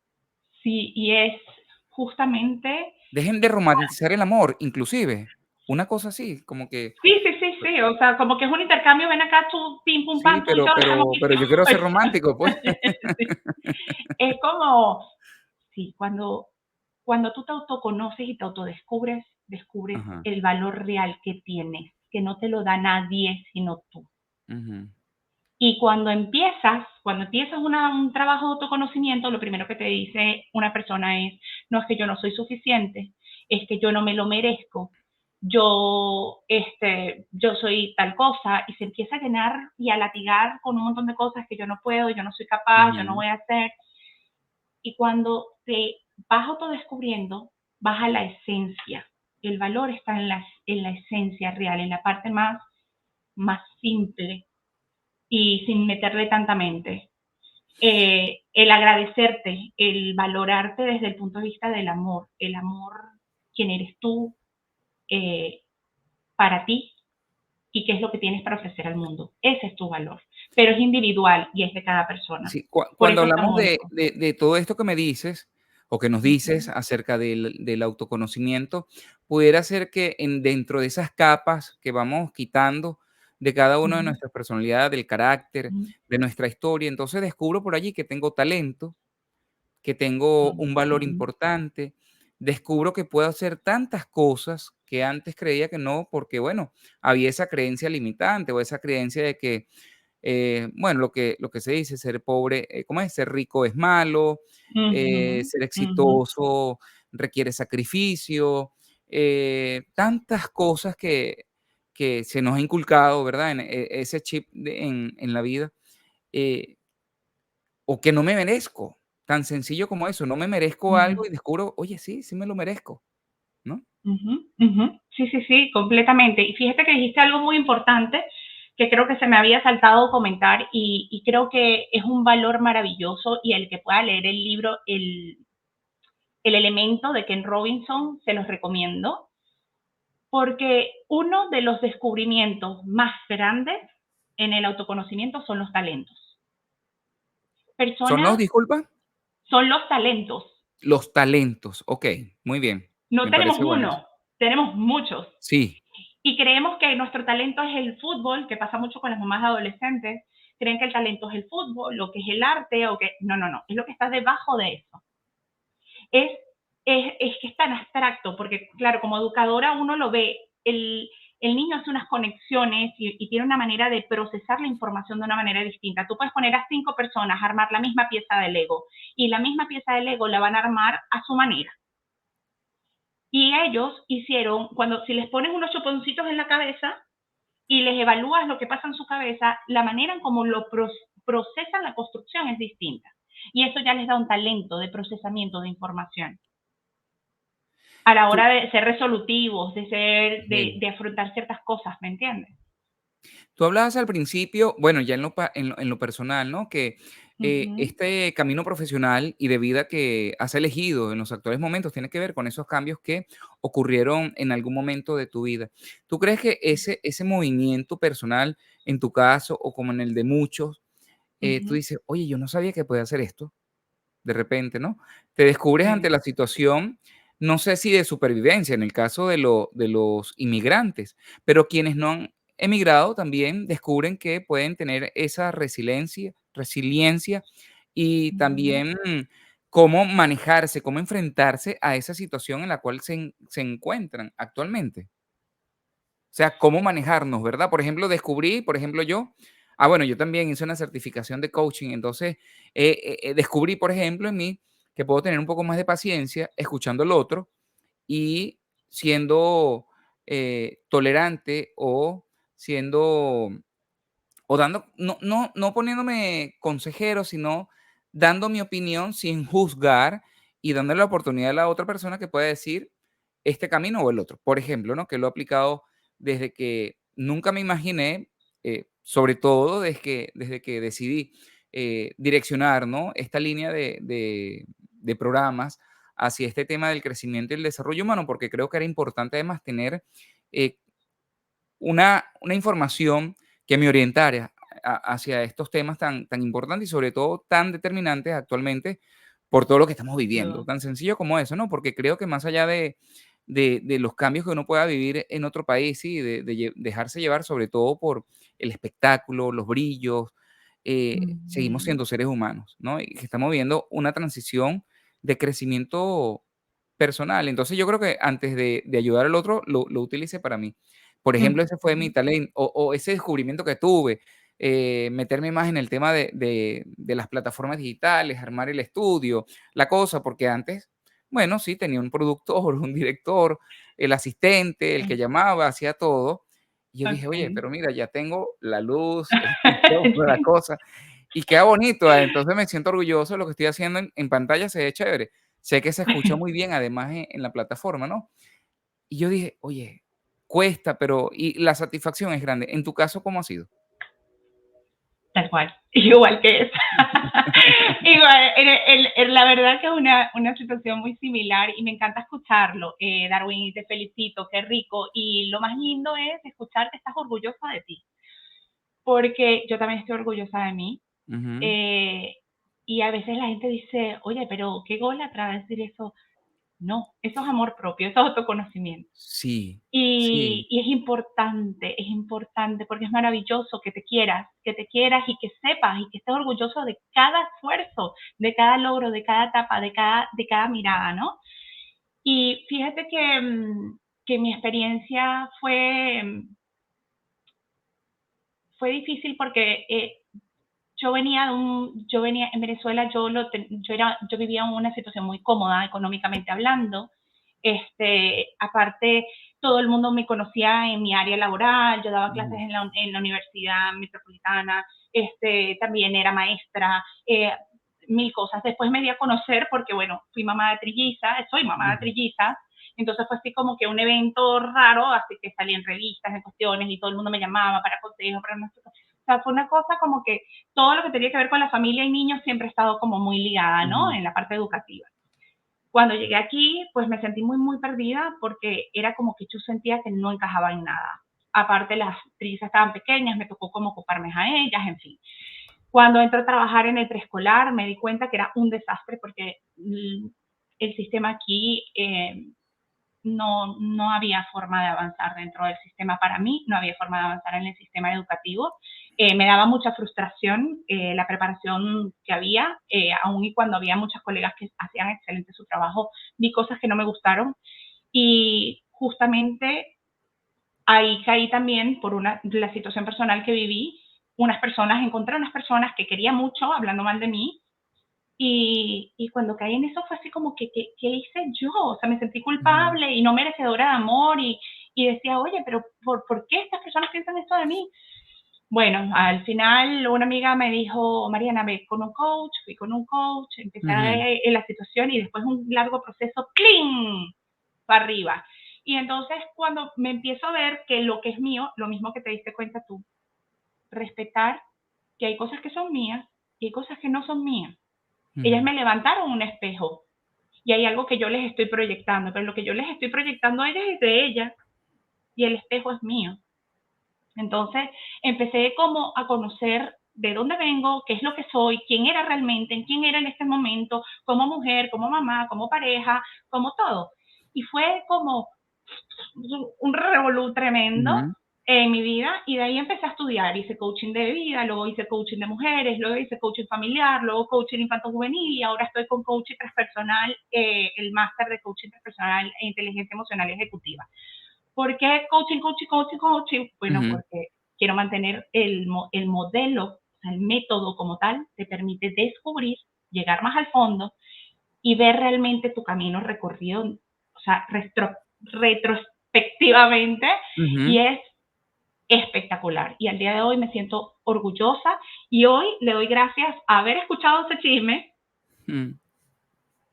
sí, y es justamente, Dejen de romantizar el amor, inclusive, una cosa así, como que, sí, sí, sí, sí, o sea, como que es un intercambio, ven acá tú, pim, pum, sí, pam, tú y yo dejamos pero visto. yo quiero ser romántico, pues. Sí. Es como, sí, cuando tú te autoconoces y te autodescubres, descubres Ajá, el valor real que tienes, que no te lo da nadie sino tú. ujú, Y cuando empiezas un trabajo de autoconocimiento, lo primero que te dice una persona es, no es que yo no soy suficiente, es que yo no me lo merezco, yo soy tal cosa, y se empieza a llenar y a latigar con un montón de cosas que yo no puedo, yo no soy capaz, yo no ujú, voy a hacer. Y cuando te vas autodescubriendo, vas a la esencia. El valor está en la esencia real, en la parte más simple y sin meterle tanta mente. El agradecerte, el valorarte desde el punto de vista del amor, el amor, quién eres tú eh, para ti y qué es lo que tienes para ofrecer al mundo. Ese es tu valor, pero es individual y es de cada persona. sí, Por cuando eso es tan hablamos único. de todo esto que me dices, o que nos dices Ujú, acerca del autoconocimiento, pudiera ser que dentro de esas capas que vamos quitando de cada una de ujú, nuestras personalidades, del carácter, ujú, de nuestra historia, entonces descubro por allí que tengo talento, que tengo un valor ujú, importante, descubro que puedo hacer tantas cosas que antes creía que no, porque bueno, había esa creencia limitante o esa creencia de que bueno, lo que se dice, ser pobre, ¿cómo es? Ser rico es malo, ujú, ser ujú, exitoso requiere sacrificio, tantas cosas que se nos ha inculcado, ¿verdad? En ese chip en la vida, eh, o que no me merezco, tan sencillo como eso, no me merezco ujú. algo y descubro, oye, sí, sí me lo merezco, ¿no? Ujú, ujú. Sí, sí, sí, completamente. Y fíjate que dijiste algo muy importante que creo que se me había saltado comentar y creo que es un valor maravilloso y el que pueda leer el libro El elemento de Ken Robinson se los recomiendo porque uno de los descubrimientos más grandes en el autoconocimiento son los talentos. ¿Son los, Personas disculpa? son los talentos. Los talentos, okey, muy bien, No me tenemos parece bueno eso. uno, tenemos muchos. Sí, Y creemos que nuestro talento es el fútbol, que pasa mucho con las mamás adolescentes, creen que el talento es el fútbol, lo que es el arte, o que no, no, no, es lo que está debajo de eso. Es, es que es tan abstracto, porque claro, como educadora uno lo ve, el niño hace unas conexiones y tiene una manera de procesar la información de una manera distinta. Tú puedes poner a 5 personas a armar la misma pieza de Lego y la misma pieza de Lego la van a armar a su manera Y ellos hicieron, si les pones unos chuponcitos en la cabeza y les evalúas lo que pasa en su cabeza, la manera en cómo procesan la construcción es distinta. Y eso ya les da un talento de procesamiento de información a la Tú, hora de ser resolutivos, sí. de afrontar ciertas cosas, ¿me entiendes? Tú hablabas al principio, bueno, ya en lo personal, ¿no? Que Ujú, este camino profesional y de vida que has elegido en los actuales momentos tiene que ver con esos cambios que ocurrieron en algún momento de tu vida. ¿Tú crees que ese movimiento personal, en tu caso o como en el de muchos, tú ujú, dices, oye, yo no sabía que podía hacer esto, de repente, ¿no? Te descubres ante sí, la situación, no sé si de supervivencia, en el caso de los inmigrantes, pero quienes no han emigrado también descubren que pueden tener esa resiliencia y ujú, también cómo manejarse, cómo enfrentarse a esa situación en la cual se encuentran actualmente. O sea, cómo manejarnos, ¿verdad? Por ejemplo, descubrí, por ejemplo, bueno, yo también hice una certificación de coaching, entonces descubrí, por ejemplo, en mí que puedo tener un poco más de paciencia escuchando al otro y siendo tolerante o siendo o dando, no poniéndome consejero, sino dando mi opinión sin juzgar y dándole la oportunidad a la otra persona que pueda decir este camino o el otro. Por ejemplo, ¿no? Que lo he aplicado desde que nunca me imaginé, sobre todo desde que decidí direccionar, ¿no? Esta línea de programas hacia este tema del crecimiento y el desarrollo humano, porque creo que era importante además tener eh, una información que me orientara hacia estos temas tan importantes y sobre todo tan determinantes actualmente por todo lo que estamos sin viviendo. duda. Tan sencillo como eso, ¿no? Porque creo que más allá de los cambios que uno pueda vivir en otro país, sí, dejarse llevar sobre todo por el espectáculo, los brillos, seguimos Ujú, siendo seres humanos, ¿no? Y que estamos viviendo una transición de crecimiento personal. Entonces yo creo que antes de ayudar al otro, lo utilice para mí. Por ejemplo, ese fue mi ujú, talento o ese descubrimiento que tuve, meterme más en el tema de las plataformas digitales, armar el estudio, la cosa, porque antes, bueno, sí, tenía un productor, un director, el asistente, el que sí, llamaba, hacía todo. Y yo dije: "Oye, okey. pero mira, ya tengo la luz, tengo toda la cosa, y queda bonito". Entonces me siento orgulloso de lo que estoy haciendo en pantalla, se ve chévere. Sé que se escucha muy bien, además, en la plataforma, ¿no? Y yo dije: "Oye, cuesta, pero y la satisfacción es grande". ¿En tu caso cómo ha sido? Tal cual, igual que esa. Igual, la verdad que es una situación muy similar y me encanta escucharlo, Darwin, y te felicito, qué rico. Y lo más lindo es escuchar que estás orgullosa de ti, porque yo también estoy orgullosa de mí. Ujú. eh, y a veces la gente dice, oye, pero qué gol a través de decir eso. No, eso es amor propio, eso es autoconocimiento. Sí, sí. Y es importante porque es maravilloso que te quieras y que sepas y que estés orgulloso de cada esfuerzo, de cada logro, de cada etapa, de cada mirada, ¿no? Y fíjate que mi experiencia fue difícil porque yo venía en Venezuela, yo vivía en una situación muy cómoda económicamente hablando. Aparte, todo el mundo me conocía en mi área laboral, yo daba clases Ujú, en la Universidad Metropolitana, también era maestra, mil cosas. Después me di a conocer porque, bueno, fui mamá de trilliza, soy mamá de ujú, trilliza, entonces fue así como que un evento raro, así que salí en revistas, en cuestiones, y todo el mundo me llamaba para consejos, para no sé qué. O sea, fue una cosa como que todo lo que tenía que ver con la familia y niños siempre he estado como muy ligada, ¿no? ujú. En la parte educativa. Cuando llegué aquí, pues me sentí muy, muy perdida porque era como que yo sentía que no encajaba en nada. Aparte, las trillizas estaban pequeñas, me tocó como ocuparme a ellas, en fin. Cuando entré a trabajar en el preescolar, me di cuenta que era un desastre porque el sistema aquí no había forma de avanzar dentro del sistema para mí, no había forma de avanzar en el sistema educativo. Me daba mucha frustración la preparación que había, aun y cuando había muchas colegas que hacían excelente su trabajo, vi cosas que no me gustaron y justamente ahí caí también por la situación personal que viví, encontré unas personas que quería mucho hablando mal de mí Y cuando caí en eso fue así como que, ¿qué hice yo? O sea, me sentí Ujú, culpable y no merecedora de amor y decía, oye, pero ¿por qué estas personas piensan esto de mí? Bueno, al final una amiga me dijo, Mariana, ve con un coach, fui con un coach, empecé ujú, en la situación y después un largo proceso, ¡cling! Para arriba. Y entonces cuando me empiezo a ver que lo que es mío, lo mismo que te diste cuenta tú, respetar que hay cosas que son mías y hay cosas que no son mías. Ellas ujú, me levantaron un espejo y hay algo que yo les estoy proyectando, pero lo que yo les estoy proyectando a ellas es de ellas y el espejo es mío. Entonces empecé como a conocer de dónde vengo, qué es lo que soy, quién era realmente, quién era en este momento, como mujer, como mamá, como pareja, como todo. Y fue como un revolú tremendo ujú, en mi vida y de ahí empecé a estudiar. Hice coaching de vida, luego hice coaching de mujeres, luego hice coaching familiar, luego coaching infanto-juvenil y ahora estoy con coaching transpersonal, el máster de coaching transpersonal e inteligencia emocional ejecutiva. ¿Por qué coaching, coaching, coaching, coaching? Bueno, ujú, porque quiero mantener el modelo, o sea, el método como tal, te permite descubrir, llegar más al fondo y ver realmente tu camino recorrido, o sea, retrospectivamente, y ujú, es espectacular. Y al día de hoy me siento orgullosa y hoy le doy gracias a haber escuchado ese chisme, ujú.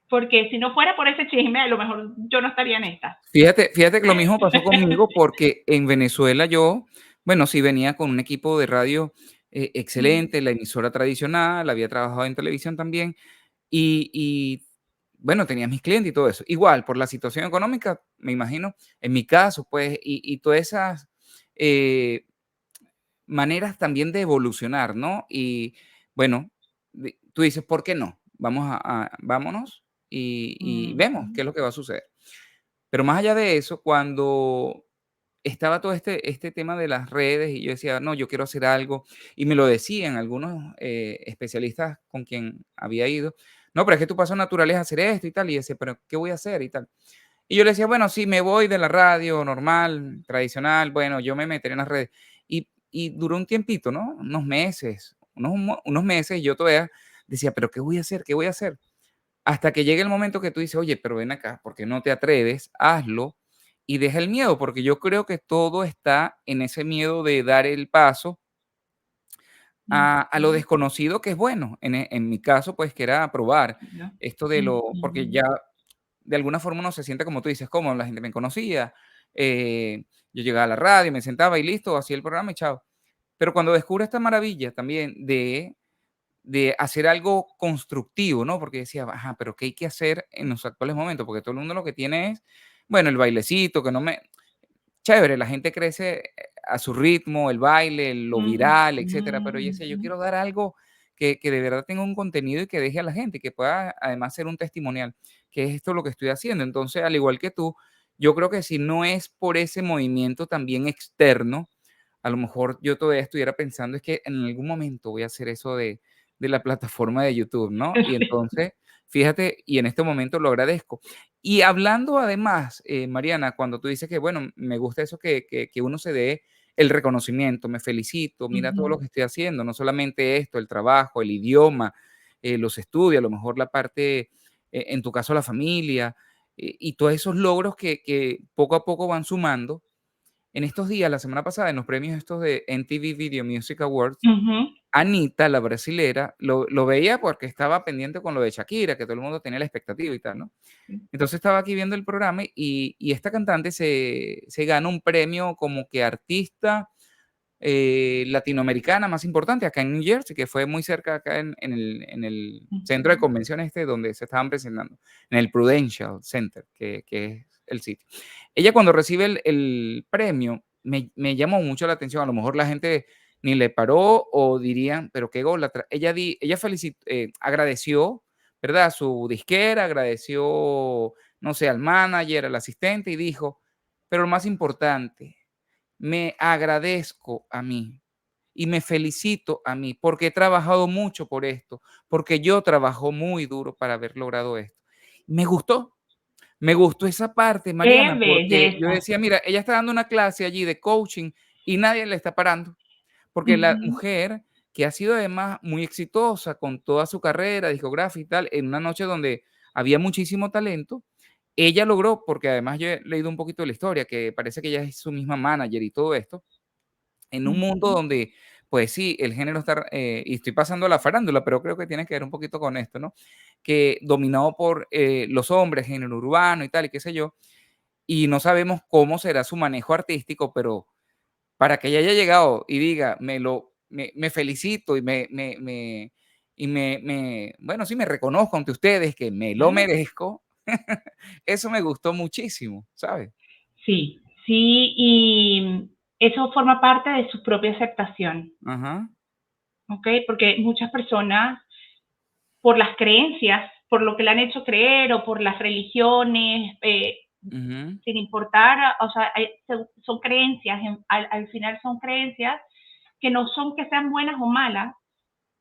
porque si no fuera por ese chisme, a lo mejor yo no estaría en esta. Fíjate que lo mismo pasó conmigo porque en Venezuela yo, bueno, sí venía con un equipo de radio, excelente, la emisora tradicional, había trabajado en televisión también y bueno, tenía mis clientes y todo eso. Igual, por la situación económica, me imagino, en mi caso, pues, y todas esas, eh, maneras también de evolucionar, ¿no? Y bueno, tú dices, ¿por qué no? Vámonos y vemos qué es lo que va a suceder. Pero más allá de eso, cuando estaba todo este tema de las redes y yo decía, no, yo quiero hacer algo, y me lo decían algunos especialistas con quien había ido, no, pero es que tu paso natural es hacer esto y tal, y yo decía, pero ¿qué voy a hacer y tal? Y yo le decía, bueno, sí, me voy de la radio normal, tradicional, bueno, yo me meteré en las redes. Y duró un tiempito, ¿no? Unos meses, unos meses, y yo todavía decía, pero ¿qué voy a hacer? ¿Qué voy a hacer? Hasta que llegue el momento que tú dices, oye, pero ven acá, porque no te atreves, hazlo y deja el miedo, porque yo creo que todo está en ese miedo de dar el paso a lo desconocido que es bueno. En mi caso, pues que era probar esto de lo, porque ya de alguna forma uno se siente como tú dices, como la gente me conocía, yo llegaba a la radio, me sentaba y listo, hacía el programa y chao. Pero cuando descubro esta maravilla también de hacer algo constructivo, ¿no? Porque decía, ajá, pero ¿qué hay que hacer en los actuales momentos? Porque todo el mundo lo que tiene es, bueno, el bailecito, que no me... Chévere, la gente crece a su ritmo, el baile, lo viral, etcétera, pero yo decía, yo quiero dar algo que de verdad tenga un contenido y que deje a la gente, que pueda además ser un testimonial, que es esto lo que estoy haciendo. Entonces, al igual que tú, yo creo que si no es por ese movimiento también externo, a lo mejor yo todavía estuviera pensando es que en algún momento voy a hacer eso de la plataforma de YouTube, ¿no? Y entonces, fíjate, y en este momento lo agradezco. Y hablando además, Mariana, cuando tú dices que, bueno, me gusta eso que uno se dé el reconocimiento, me felicito, mira todo lo que estoy haciendo, no solamente esto, el trabajo, el idioma, los estudios, a lo mejor la parte, en tu caso, la familia, y todos esos logros que poco a poco van sumando. En estos días, la semana pasada, en los premios estos de MTV Video Music Awards, Anita, la brasilera, lo veía porque estaba pendiente con lo de Shakira, que todo el mundo tenía la expectativa y tal, ¿no? Entonces estaba aquí viendo el programa y esta cantante se gana un premio como que artista latinoamericana más importante acá en New Jersey, que fue muy cerca acá en el centro de convenciones este donde se estaban presentando, en el Prudential Center, que es el sitio. Ella cuando recibe el premio me llamó mucho la atención, a lo mejor la gente ni le paró o dirían, pero qué golatra. Ella agradeció, ¿verdad? A su disquera, agradeció, no sé, al manager, al asistente y dijo, pero lo más importante, me agradezco a mí y me felicito a mí porque he trabajado mucho por esto, porque yo trabajo muy duro para haber logrado esto. Me me gustó esa parte, ¡Qué Mariana, porque yo belleza! decía, mira, ella está dando una clase allí de coaching y nadie le está parando, porque la Ujú, mujer que ha sido además muy exitosa con toda su carrera discográfica y tal, en una noche donde había muchísimo talento, ella logró, porque además yo he leído un poquito de la historia, que parece que ella es su misma manager y todo esto, en un mundo Ujú. donde, pues sí, el género está, y estoy pasando a la farándula, pero creo que tiene que ver un poquito con esto, ¿no? Que dominado por los hombres, género urbano y tal, y qué sé yo, y no sabemos cómo será su manejo artístico, pero para que ella haya llegado y diga, me felicito y bueno, sí, me reconozco ante ustedes que me lo Claro. merezco, eso me gustó muchísimo, ¿sabes? Sí, sí, y eso forma parte de su propia aceptación, Ajá, ¿ok? Porque muchas personas, por las creencias, por lo que le han hecho creer o por las religiones, ujú, sin importar, o sea, son creencias, al final son creencias que no son que sean buenas o malas,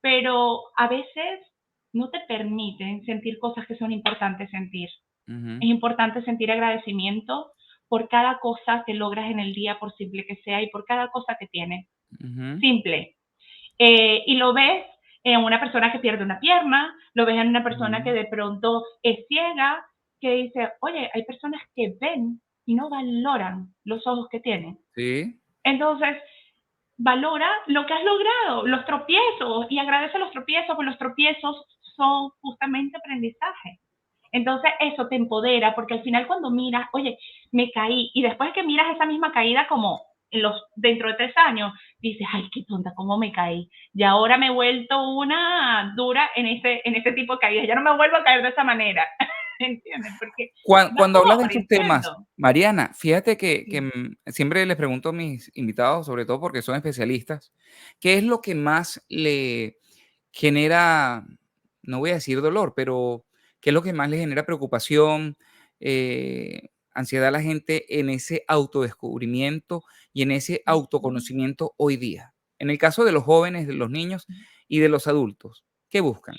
pero a veces no te permiten sentir cosas que son importantes sentir. ujú, Es importante sentir agradecimiento por cada cosa que logras en el día, por simple que sea, y por cada cosa que tienes. ujú, Simple. Y lo ves en una persona que pierde una pierna, lo ves en una persona que ujú. de pronto es ciega, que dice, oye, hay personas que ven y no valoran los ojos que tienen. Sí, Entonces, valora lo que has logrado, los tropiezos, y agradece los tropiezos, porque los tropiezos son justamente aprendizaje. Entonces, eso te empodera, porque al final cuando miras, oye, me caí, y después que miras esa misma caída como dentro de 3 años, dices, ay, qué tonta, cómo me caí. Y ahora me he vuelto una dura en ese tipo de caídas. Ya no me vuelvo a caer de esa manera. ¿Entiendes? Porque vas Cuando como hablas de estos temas, aprendiendo. Mariana, fíjate que, Sí. siempre les pregunto a mis invitados, sobre todo porque son especialistas, ¿qué es lo que más le genera, no voy a decir dolor, pero qué es lo que más le genera preocupación, ansiedad a la gente en ese autodescubrimiento y en ese Ujú. autoconocimiento hoy día? En el caso de los jóvenes, de los niños y de los adultos, ¿qué buscan?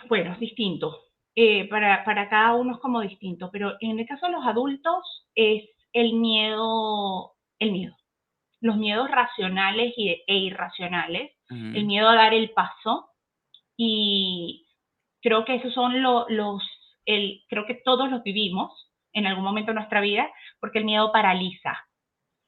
Bueno, es distinto. Para cada uno es como distinto, pero en el caso de los adultos es el miedo, los miedos racionales e irracionales, el Ujú, miedo a dar el paso, y creo que esos son creo que todos los vivimos en algún momento de nuestra vida, porque el miedo paraliza.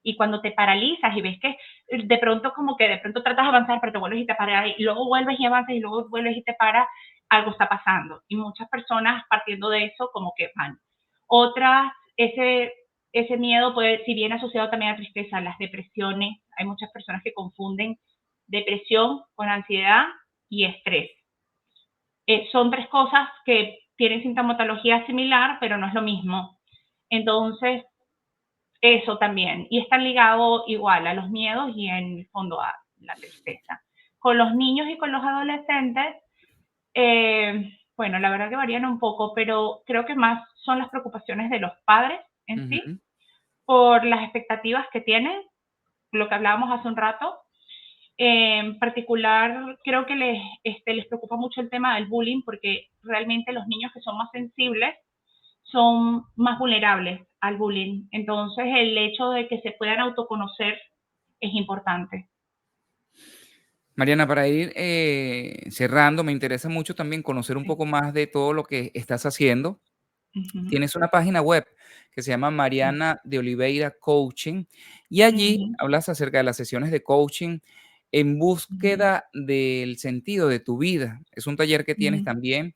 Y cuando te paralizas y ves que de pronto como que de pronto tratas de avanzar, pero te vuelves y te paras, y luego vuelves y avanzas y luego vuelves y te paras, algo está pasando. Y muchas personas partiendo de eso como que van. Otras, ese miedo puede, si bien asociado también a tristeza, las depresiones, hay muchas personas que confunden depresión con ansiedad y estrés. Son tres cosas que tienen sintomatología similar, pero no es lo mismo. Entonces, eso también. Y están ligados igual a los miedos y en el fondo a la tristeza. Con los niños y con los adolescentes, bueno, la verdad que varían un poco, pero creo que más son las preocupaciones de los padres en sí, ujú. por las expectativas que tienen, lo que hablábamos hace un rato. En particular, creo que les preocupa mucho el tema del bullying, porque realmente los niños que son más sensibles son más vulnerables al bullying. Entonces, el hecho de que se puedan autoconocer es importante. Mariana, para ir cerrando, me interesa mucho también conocer un Sí. poco más de todo lo que estás haciendo. Ujú, Tienes una página web que se llama sí. Mariana de Oliveira Coaching y allí Ujú, hablas acerca de las sesiones de coaching en ujú, búsqueda del sentido de tu vida. Es un taller que tienes ujú. también,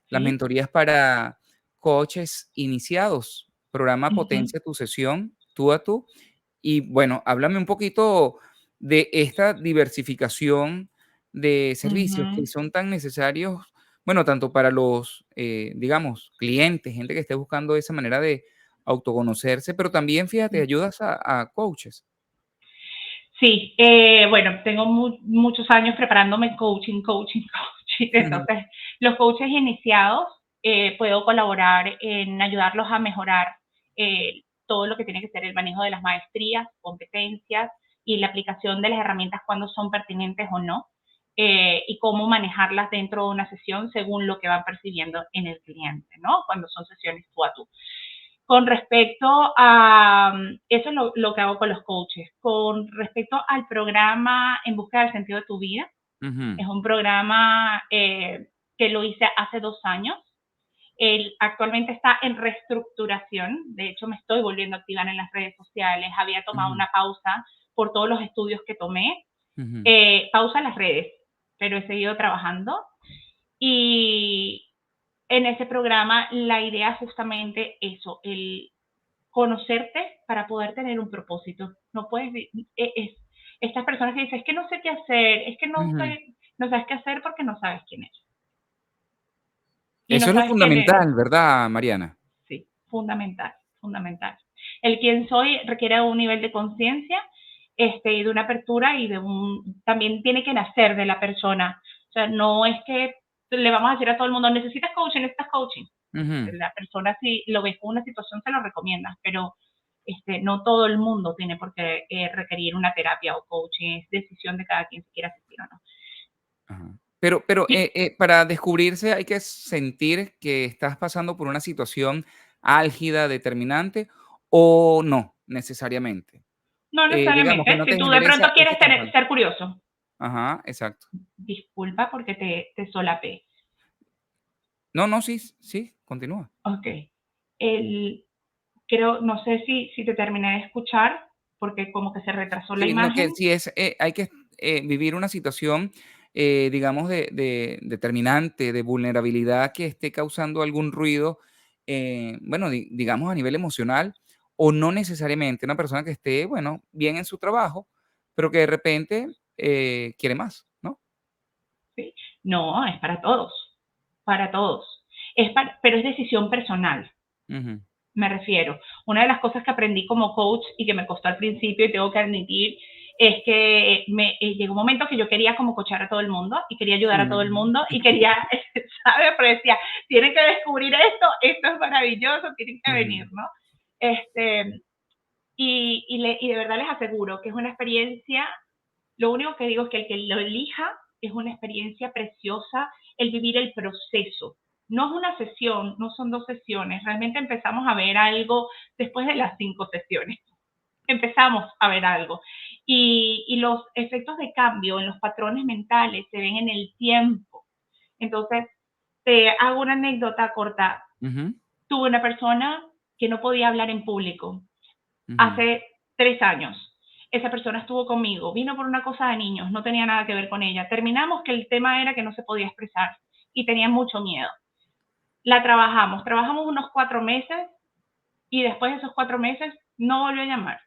las Sí. mentorías para coaches iniciados, programa Ujú, Potencia tu sesión, tú a tú. Y bueno, háblame un poquito de esta diversificación de servicios que ujú, son tan necesarios, bueno, tanto para los, digamos, clientes, gente que esté buscando esa manera de autoconocerse, pero también, fíjate, sí. ayudas a coaches. Sí, bueno, tengo muchos años preparándome coaching. Entonces, los coaches iniciados, puedo colaborar en ayudarlos a mejorar todo lo que tiene que ser el manejo de las maestrías, competencias y la aplicación de las herramientas cuando son pertinentes o no, y cómo manejarlas dentro de una sesión según lo que van percibiendo en el cliente, ¿no? Cuando son sesiones tú a tú. Con respecto a, eso es lo que hago con los coaches. Con respecto al programa En Busca del Sentido de tu Vida, es un programa que lo hice hace 2 años. Él actualmente está en reestructuración. De hecho, me estoy volviendo a activar en las redes sociales. Había tomado una pausa por todos los estudios que tomé. Pausa en las redes, pero he seguido trabajando. Y en ese programa la idea es justamente eso, el conocerte para poder tener un propósito. No puedes, estas personas que dicen, es que no sé qué hacer, es que no sabes qué hacer porque no sabes quién eres. Y Eso no es lo sabes quién eres. fundamental, ¿verdad, Mariana? Sí, fundamental, fundamental. El quién soy requiere un nivel de conciencia y de una apertura y también tiene que nacer de la persona. O sea, no es que le vamos a decir a todo el mundo, necesitas coaching, necesitas coaching. La persona, si lo ve con una situación, se lo recomienda, pero no todo el mundo tiene por qué requerir una terapia o coaching. Es decisión de cada quien si quiere asistir o no. Ajá. Pero para descubrirse hay que sentir que estás pasando por una situación álgida, determinante, o no necesariamente. No Digamos que necesariamente. no Si te tú de genere pronto ese quieres cansancio. ser curioso, Ajá, exacto. disculpa porque te solapé. No, no, sí, sí, continúa. Ok. El, creo, no sé si te terminé de escuchar porque como que se retrasó la Sí, no, que imagen. si es, hay que vivir una situación, digamos, determinante, de vulnerabilidad que esté causando algún ruido, bueno, digamos a nivel emocional, o no necesariamente una persona que esté, bueno, bien en su trabajo, pero que de repente quiere más, ¿no? ¿Sí? No, es para todos, para todos. Pero es decisión personal. Ujú, Me refiero. Una de las cosas que aprendí como coach y que me costó al principio y tengo que admitir es que llegó un momento que yo quería como coachar a todo el mundo y quería ayudar a todo el ujú, mundo y quería, ¿sabes? Pero decía, tienen que descubrir esto es maravilloso, tienen que venir, ujú, ¿no? Este, y de verdad les aseguro que es una experiencia, lo único que digo es que el que lo elija es una experiencia preciosa el vivir el proceso. No es una sesión, no son 2 sesiones, realmente empezamos a ver algo después de las 5 sesiones. Empezamos a ver algo. Y los efectos de cambio en los patrones mentales se ven en el tiempo. Entonces, te hago una anécdota corta. ujú, Tuve una persona que no podía hablar en público ujú, hace 3 años. Esa persona estuvo conmigo, vino por una cosa de niños, no tenía nada que ver con ella. Terminamos que el tema era que no se podía expresar y tenía mucho miedo. La trabajamos unos 4 meses y después de esos 4 meses no volvió a llamar.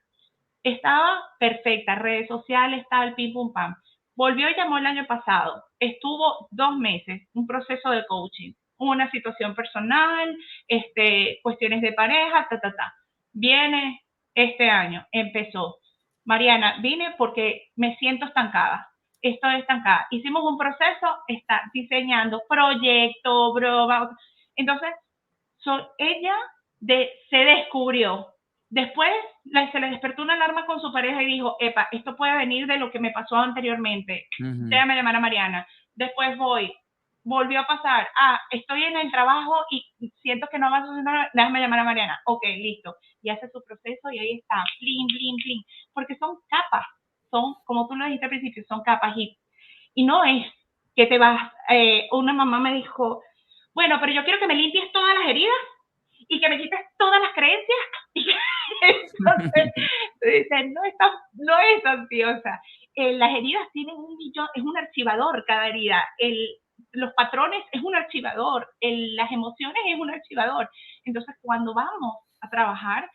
Estaba perfecta, redes sociales, tal, pim, pum, pam. Volvió y llamó el año pasado. Estuvo 2 meses, un proceso de coaching, una situación personal, cuestiones de pareja, ta, ta, ta. Viene este año, empezó. Mariana, vine porque me siento estancada. Estoy estancada. Hicimos un proceso, está diseñando proyecto, broma. Entonces, ella se descubrió. Después se le despertó una alarma con su pareja y dijo, epa, esto puede venir de lo que me pasó anteriormente. ujú, Déjame llamar a Mariana. Después volvió a pasar, estoy en el trabajo y siento que no va a suceder, déjame llamar a Mariana. Ok, listo. Y hace su proceso y ahí está, plin, plin, plin. Porque son capas, son, como tú lo dijiste al principio, son capas. Y no es que te vas, una mamá me dijo, bueno, pero yo quiero que me limpies todas las heridas y que me quites todas las creencias. Y entonces, dicen, no es ansiosa. Las heridas tienen un millón, es un archivador cada herida. Los patrones es un archivador, las emociones es un archivador. Entonces, cuando vamos a trabajar,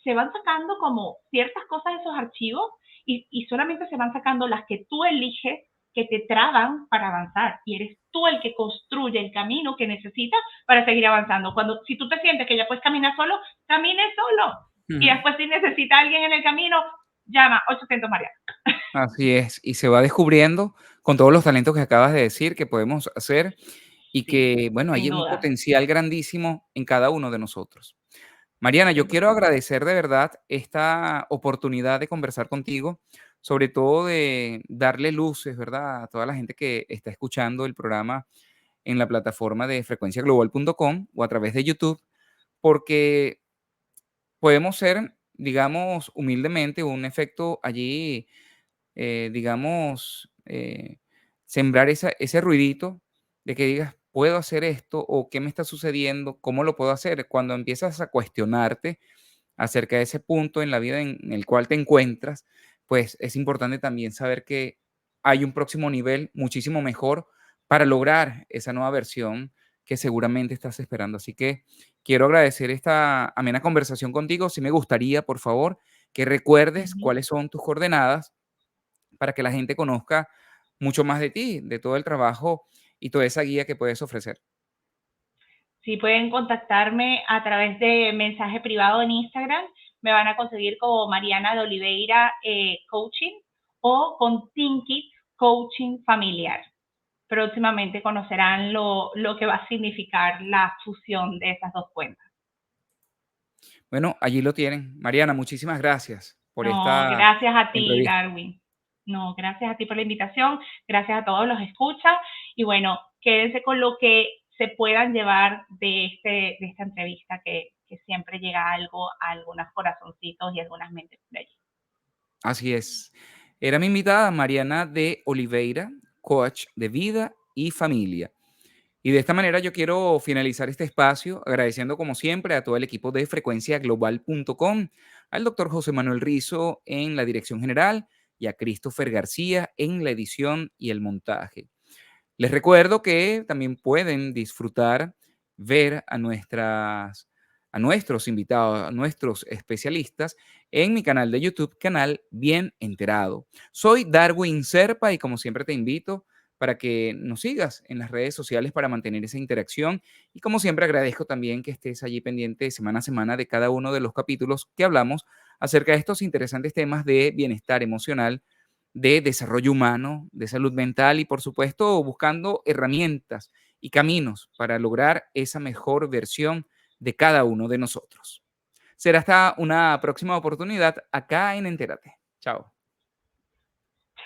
se van sacando como ciertas cosas de esos archivos y solamente se van sacando las que tú eliges que te traban para avanzar y eres tú el que construye el camino que necesitas para seguir avanzando. Si tú te sientes que ya puedes caminar solo, camine solo. Y ujú. después si necesita alguien en el camino, llama 800 Mariana. Así es, y se va descubriendo con todos los talentos que acabas de decir que podemos hacer y Sí, que, bueno, sin hay un duda. potencial grandísimo en cada uno de nosotros. Mariana, yo quiero 100%. agradecer de verdad esta oportunidad de conversar contigo, sobre todo de darle luces, ¿verdad?, a toda la gente que está escuchando el programa en la plataforma de frecuenciaglobal.com o a través de YouTube, porque podemos ser, digamos, humildemente, un efecto allí, digamos, sembrar ese ruidito de que digas, puedo hacer esto o qué me está sucediendo, cómo lo puedo hacer. Cuando empiezas a cuestionarte acerca de ese punto en la vida en el cual te encuentras, pues es importante también saber que hay un próximo nivel muchísimo mejor para lograr esa nueva versión que seguramente estás esperando. Así que quiero agradecer esta amena conversación contigo. Si me gustaría, por favor, que recuerdes Ujú. cuáles son tus coordenadas para que la gente conozca mucho más de ti, de todo el trabajo y toda esa guía que puedes ofrecer. Si pueden contactarme a través de mensaje privado en Instagram, me van a conseguir como Mariana de Oliveira Coaching o con Tinkit Coaching Familiar. Próximamente conocerán lo que va a significar la fusión de esas dos cuentas. Bueno, allí lo tienen. Mariana, muchísimas gracias por No, esta gracias a ti, entrevista. Darwin. No, gracias a ti por la invitación, gracias a todos los escuchas y bueno, quédense con lo que se puedan llevar de esta entrevista que siempre llega algo a algunos corazoncitos y algunas mentes por allí. Así es. Era mi invitada Mariana de Oliveira, coach de vida y familia. Y de esta manera yo quiero finalizar este espacio agradeciendo como siempre a todo el equipo de frecuenciaglobal.com, al doctor José Manuel Rizo en la dirección general y a Christopher García en la edición y el montaje. Les recuerdo que también pueden disfrutar, ver a nuestros invitados, a nuestros especialistas en mi canal de YouTube, canal Bien Enterado. Soy Darwin Serpa y como siempre te invito para que nos sigas en las redes sociales para mantener esa interacción y como siempre agradezco también que estés allí pendiente semana a semana de cada uno de los capítulos que hablamos acerca de estos interesantes temas de bienestar emocional, de desarrollo humano, de salud mental y, por supuesto, buscando herramientas y caminos para lograr esa mejor versión de cada uno de nosotros. Será hasta una próxima oportunidad acá en Entérate. Chao.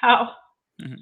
Chao. Ujú.